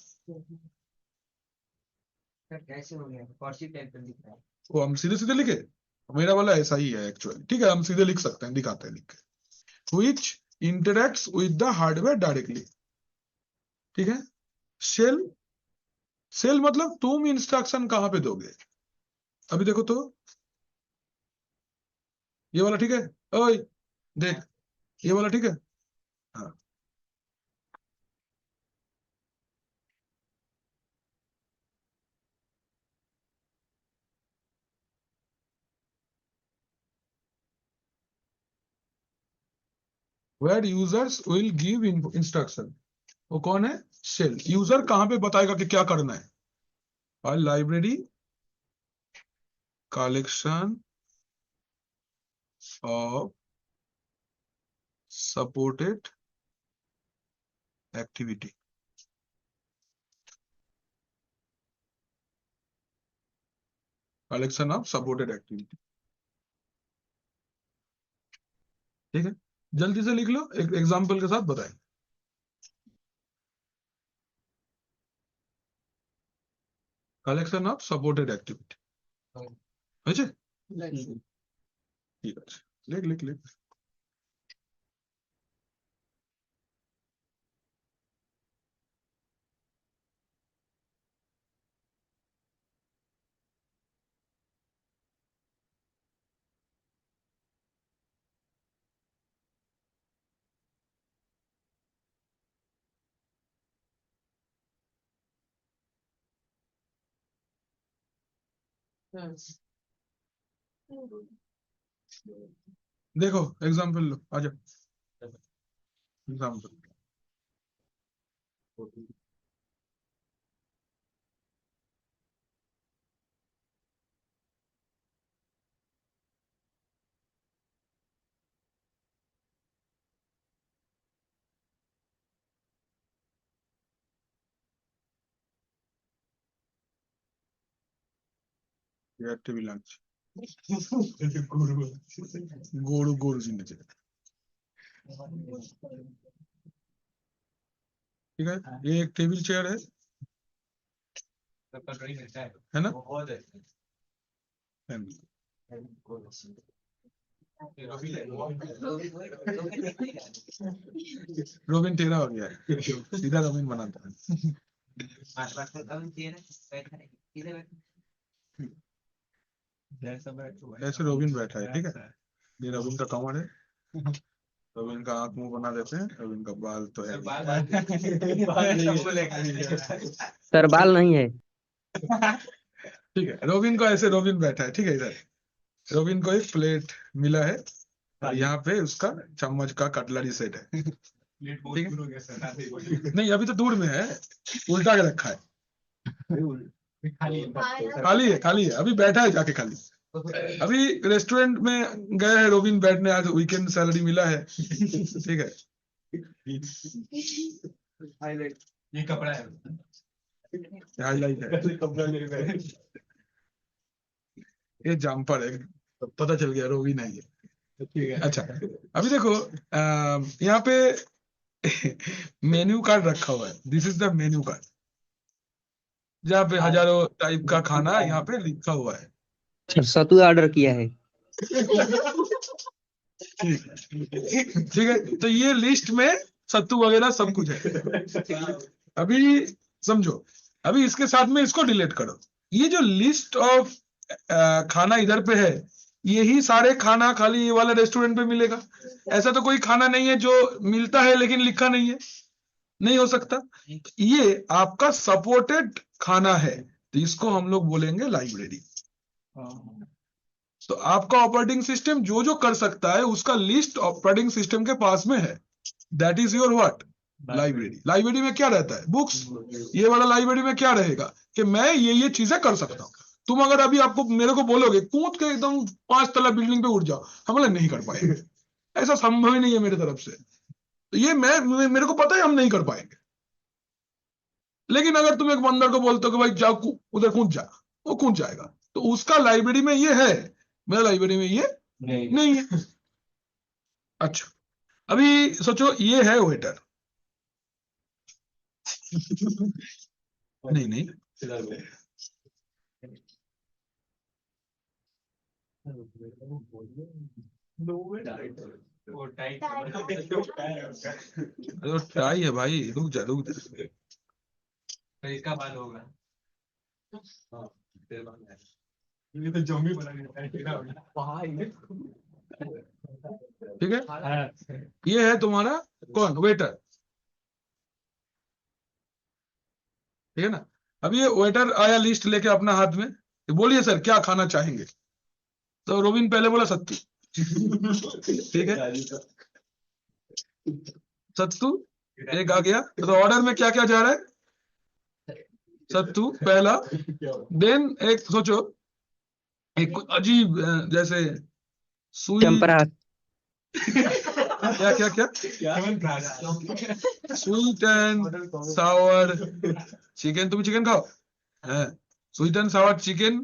सर कैसे हो गया? कर्सिव टाइप पर लिख रहा है। वो हम सीधे सीधे लिखे, मेरा वाला ऐसा ही है एक्चुअली। ठीक है, हम सीधे लिख सकते हैं, दिखाते हैं लिख के। Which interacts with the hardware directly। ठीक है। शेल, शेल मतलब तुम इंस्ट्रक्शन कहां पे दोगे? अभी देखो तो, ये वाला ठीक है? ओए देख, ये वाला ठीक है? हाँ, where users will give instruction, वो कौन है? शेल। यूजर कहां पे बताएगा कि क्या करना है? File library collection of supported activity. Collection of supported activity. ठीक है, जल्दी से लिख लो, एक एग्जांपल के साथ बताएं। कलेक्शन ऑफ सपोर्टेड एक्टिविटी আছে? ঠিক আছে, লিখ লিখ লিখ। देखो एग्जांपल लो, आ जाओ एग्जांपल। ये टीवी लंच गोरु गोरु जिंदगी। ठीक है, ये एक टेबल चेयर है ना? रोबिन तेरा हो गया है, सीधा रोबिन बनाता है। ऐसे रोबिन बैठा है। ठीक है, ये रोबिन का कमर है। रोबिन का आंख मुंह बना देते हैं। रोबिन का बाल तो है सर बाल नहीं है। ठीक है, रोबिन को ऐसे रोबिन बैठा है। ठीक है, इधर रोबिन को एक प्लेट मिला है और यहाँ पे उसका चम्मच का कटलरी सेट है। ठीक है, नहीं अभी तो दूर में है, उल्टा के रखा है। खाली है अभी बैठा है जाके खाली। अभी रेस्टोरेंट में गए हैं रोबिन बैठने, आज वीकेंड सैलरी मिला है। ठीक है, ये कपड़ा है। हाईलाइट है, ये जम्पर है तो पता चल गया रोवी नहीं है। ठीक है, अच्छा अभी देखो यहाँ पे मेन्यू कार्ड रखा हुआ है, this is the menu card, जहाँ पे हजारों टाइप का खाना यहाँ पे लिखा हुआ है। सर सतु ऑर्डर किया है। ठीक है, तो ये लिस्ट में सत्तू वगैरह सब कुछ है। अभी समझो, अभी इसके साथ में इसको डिलीट करो। ये जो लिस्ट ऑफ खाना इधर पे है, यही सारे खाना खाली ये वाला रेस्टोरेंट पे मिलेगा। ऐसा तो कोई खाना नहीं है जो मिलता है लेकिन लिखा नहीं है, नहीं हो सकता। ये आपका सपोर्टेड खाना है, तो इसको हम लोग बोलेंगे लाइब्रेरी। तो आपका ऑपरेटिंग सिस्टम जो जो कर सकता है उसका लिस्ट ऑपरेटिंग सिस्टम के पास में है, that is your what, library. Library में क्या रहता है, बुक्स। ये वाला लाइब्रेरी में क्या रहेगा कि मैं ये चीजें कर सकता हूँ। तुम अगर अभी आपको मेरे को बोलोगे कूद के एकदम 5 तला बिल्डिंग पे उठ जाओ, हम लोग नहीं कर पाएंगे, ऐसा संभव ही नहीं है मेरे तरफ से। तो ये मेरे को पता है हम नहीं कर पाएंगे। लेकिन अगर तुम एक बंदर को बोलते हो कि भाई जाओ उधर कूद जा, वो कूद जाएगा। तो उसका लाइब्रेरी में ये है, मेरा लाइब्रेरी में ये नहीं है। अच्छा अभी सोचो ये है वेटर। नहीं अरे ट्राई है भाई, रुक जा। इसका बाद होगा। ये तो जॉम्बी बना ठीक है, ये है तुम्हारा कौन, वेटर। ठीक है ना। अब ये वेटर आया लिस्ट लेके अपना हाथ में, बोलिए सर क्या खाना चाहेंगे। तो रोबिन पहले बोला सत्तू। ठीक है, सत्तू एक आ गया। तो ऑर्डर में क्या क्या जा रहा है, सत्तू पहला। देन एक सोचो, एक अजीब जैसे सुई, चंपरा। क्या क्या क्या, स्वीट एंड सावर चिकन। तुम चिकन खाओ, sweet and Sawar chicken,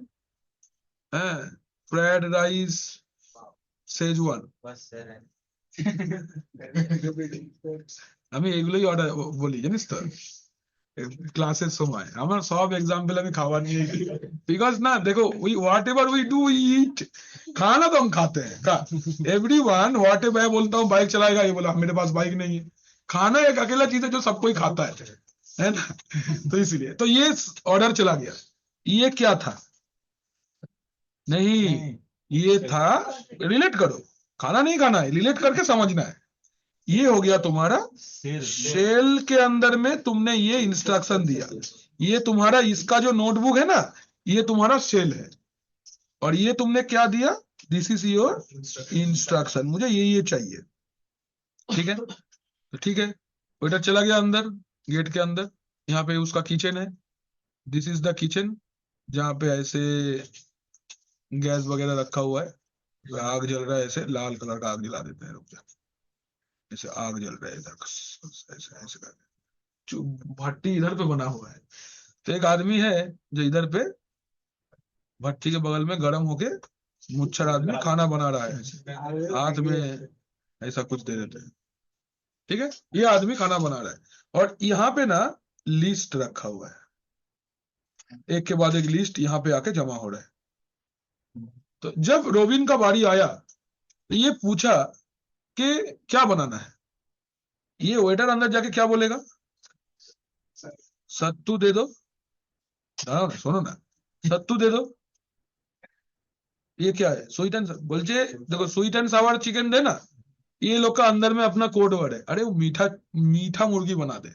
fried rice, Schezwan. আমি এগুলোই অর্ডার বলি জানিস তো, ক্লাসের সময় আমার সব एग्जांपल আমি খাবার নিয়ে, बिकॉज ना देखो we whatever we do we eat, खाना तो हम खाते हैं का। एवरीवन व्हाटएवर, मैं बोलता हूँ बाइक चलाएगा, ये बोला मेरे पास बाइक नहीं है। खाना एक अकेला चीज है जो सब कोई खाता है ना। तो इसलिए तो ये ऑर्डर चला गया। ये क्या था, नहीं ये था, रिलेट करो, खाना नहीं खाना है, रिलेट करके समझना है। ये हो गया तुम्हारा शेल के अंदर में तुमने ये इंस्ट्रक्शन दिया। ये तुम्हारा इसका जो नोटबुक है ना, ये तुम्हारा शेल है। और ये तुमने क्या दिया, दिस इज योर इंस्ट्रक्शन, मुझे ये चाहिए। ठीक है, तो ठीक है, वेटर चला गया अंदर, गेट के अंदर। यहाँ पे उसका किचन है, दिस इज द किचन, जहाँ पे ऐसे गैस वगैरह रखा हुआ है, आग जल रहा है, ऐसे लाल कलर का आग जला देते हैं। रुक जा, ऐसे आग जल रहा है इधर, ऐसे ऐसे करके भट्टी इधर पे बना हुआ है। तो एक आदमी है जो इधर पे भट्टी के बगल में गर्म होके मुच्छर आदमी खाना बना रहा है, हाथ में ऐसा कुछ दे देते हैं। ठीक है, ये आदमी खाना बना रहा है, और यहाँ पे ना लिस्ट रखा हुआ है, एक के बाद एक लिस्ट यहाँ पे आके जमा हो रहा है। तो जब रोबिन का बारी आया तो ये पूछा कि क्या बनाना है। ये वेटर अंदर जाके क्या बोलेगा, सत्तू दे दो। सुनो ना, सत्तू दे दो। ये क्या है, स्वीट एंड, बोलचे देखो स्वीट एंड सावर चिकन देना। ये लोग का अंदर में अपना कोड वर्ड है, अरे वो मीठा मुर्गी बना दे,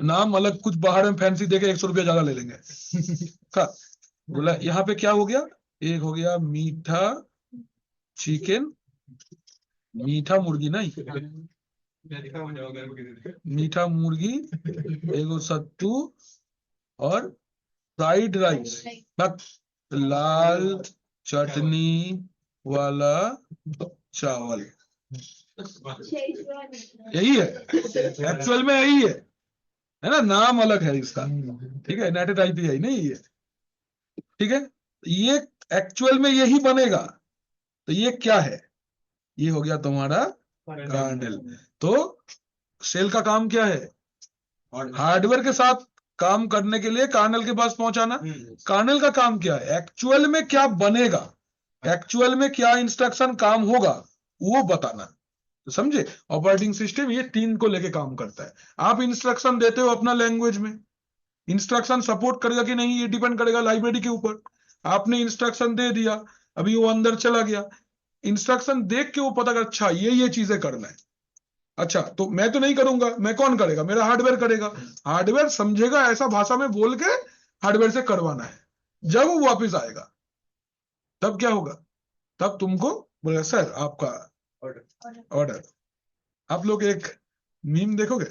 नाम अलग कुछ बाहर में फैंसी देके 100 रुपया ज्यादा ले लेंगे। का बोला यहाँ पे क्या हो गया, एक हो गया मीठा चिकन, मीठा मुर्गी नहीं, मीठा मुर्गी, एगो सत्तू और फ्राइड राइस, लाल चटनी वाला चावल। यही है एक्चुअल में, यही है ना, नाम अलग है इसका। ठीक है, नेटेड आईपी है नहीं ये। ठीक है, ये एक्चुअल में यही बनेगा, तो ये क्या है? ये हो गया तुम्हारा कर्नेल। तो सेल का काम क्या है? हार्डवेयर के साथ काम करने के लिए कर्नेल के पास पहुंचाना। कर्नेल का काम क्या है? एक्चुअल में क्या बनेगा, एक्चुअल में क्या इंस्ट्रक्शन काम होगा, वो बताना। तो समझे? ऑपरेटिंग सिस्टम ये तीन को लेके काम करता है। आप इंस्ट्रक्शन देते हो अपना लैंग्वेज में, इंस्ट्रक्शन सपोर्ट करेगा कि नहीं ये डिपेंड करेगा लाइब्रेरी के ऊपर। आपने इंस्ट्रक्शन दे दिया, अभी वो अंदर चला गया, इंस्ट्रक्शन देख के वो पता कर, अच्छा ये चीजें करना है। अच्छा, तो मैं तो नहीं करूंगा, मैं कौन करेगा? मेरा हार्डवेयर करेगा। हार्डवेयर समझेगा, ऐसा भाषा में बोल के हार्डवेयर से करवाना है। जब वो वापस आएगा तब क्या होगा? तब तुमको बोलेगा सर आपका ऑर्डर। आप लोग एक मीम देखोगे?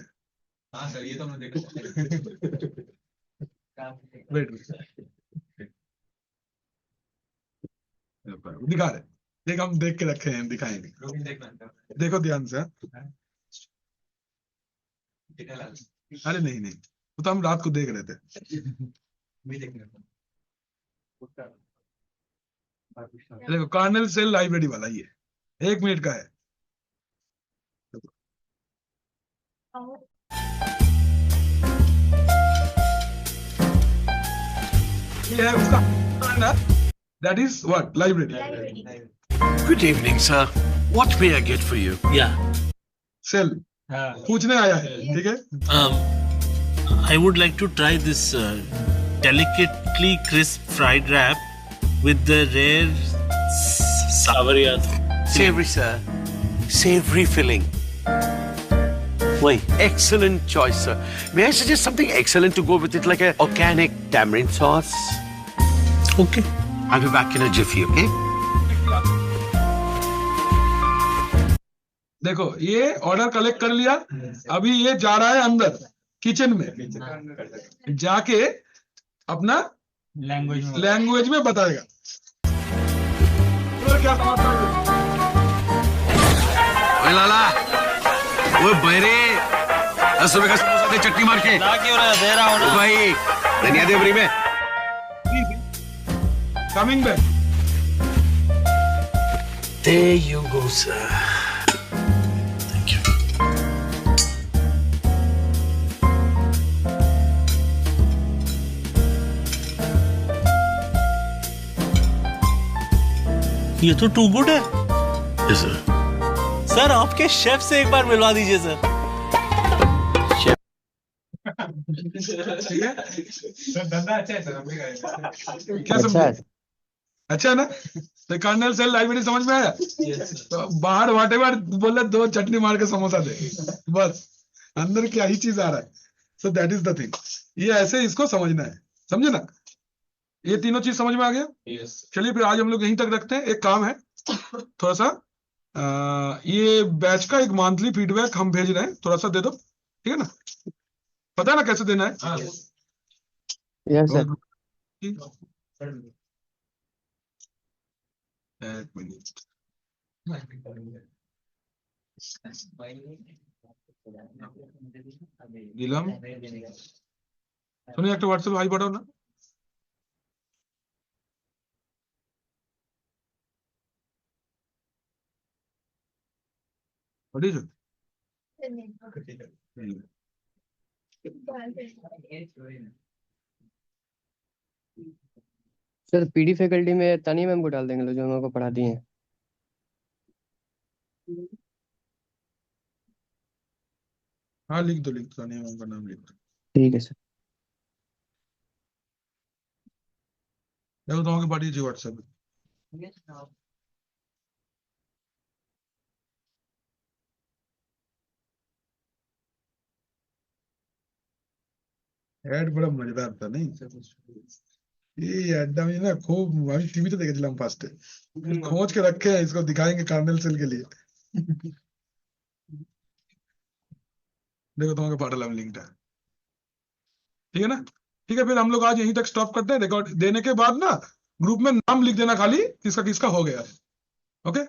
हाँ सर, ये तो हमने देखा। वेट दिखा रहे, देख हम देख के रखे हैं, दिखाएंगे। रोहित देखना देखो ध्यान से। जेठालाल अरे नहीं नहीं, वो तो हम रात को देख रहे थे। भी देखना देखो कर्नेल सेल लाइब्रेरी वाला ये 1 मिनट का है। ये है उसका, that is what? Library. Good evening, sir. What may I get for you? Yeah. Cell पूछने आया है, ठीक है? I would like to try this delicately crisp fried wrap with the rare savory. Savory, sir. Savory filling. Wait. Excellent choice, sir. May I suggest something excellent to go with it, like a organic tamarind sauce? Okay. I'll be back in a jiffy, okay? देखो ये order collect कर लिया, अभी ये जा रहा है अंदर किचन में, जाके अपना लैंग्वेज में बताएगा। तो क्या समझता है? ओए लाला, ओए बैरे, 10 रुपए का समोसा दे चटनी मार के। क्यों रहा दे रहा हूँ ओ भाई, धनिया दे फ्री में। Coming back. There you go, sir. Thank you. ये तो टू गुड है Yes, sir. सर। आपके शेफ से एक बार मिलवा दीजिए सर। ठीक है, धंधा अच्छा है सर, हम भी करेंगे। क्या समझे? अच्छा है ना? तो कर्नेल सेल लाइब्रेरी समझ में आया? तो बाहर व्हाटएवर बोले 2 चटनी मार के समोसा दे, बस अंदर क्या ही चीज आ रहा है। So that is the thing. ये ऐसे इसको समझना है, समझे ना? ये तीनों चीज समझ में आ गया? यस चलिए फिर आज हम लोग यहीं तक रखते हैं। एक काम है थोड़ा सा, ये बैच का एक मंथली फीडबैक हम भेज रहे हैं, थोड़ा सा दे दो, ठीक है ना? पता है ना कैसे देना है? Yes sir. एक मिनट, नीलम सुनिए, एक व्हाट्सएप हाई पढ़ो ना। पढ़ी जो सर पीडी फैकल्टी में तानिया मैम को डाल देंगे जो हम लोग को पढ़ा दिए हैं। हाँ लिख दो, तानिया मैम का नाम लिख दो। ठीक है सर। देखो तुम्हारे पढ़ी जी व्हाट्सएप ऐड बड़ा मजेदार था नहीं? ये अड्डा में ना खूब अभी टीवी तो देखे हम फास्ट खोज के रखे हैं, इसको दिखाएंगे कर्नेल सेल के लिए। देखो तुम्हारे पाटल हम लिंक है, ठीक है ना? ठीक है, फिर हम लोग आज यहीं तक स्टॉप करते हैं। रिकॉर्ड देने के बाद ना ग्रुप में नाम लिख देना खाली, किसका किसका हो गया है। ओके।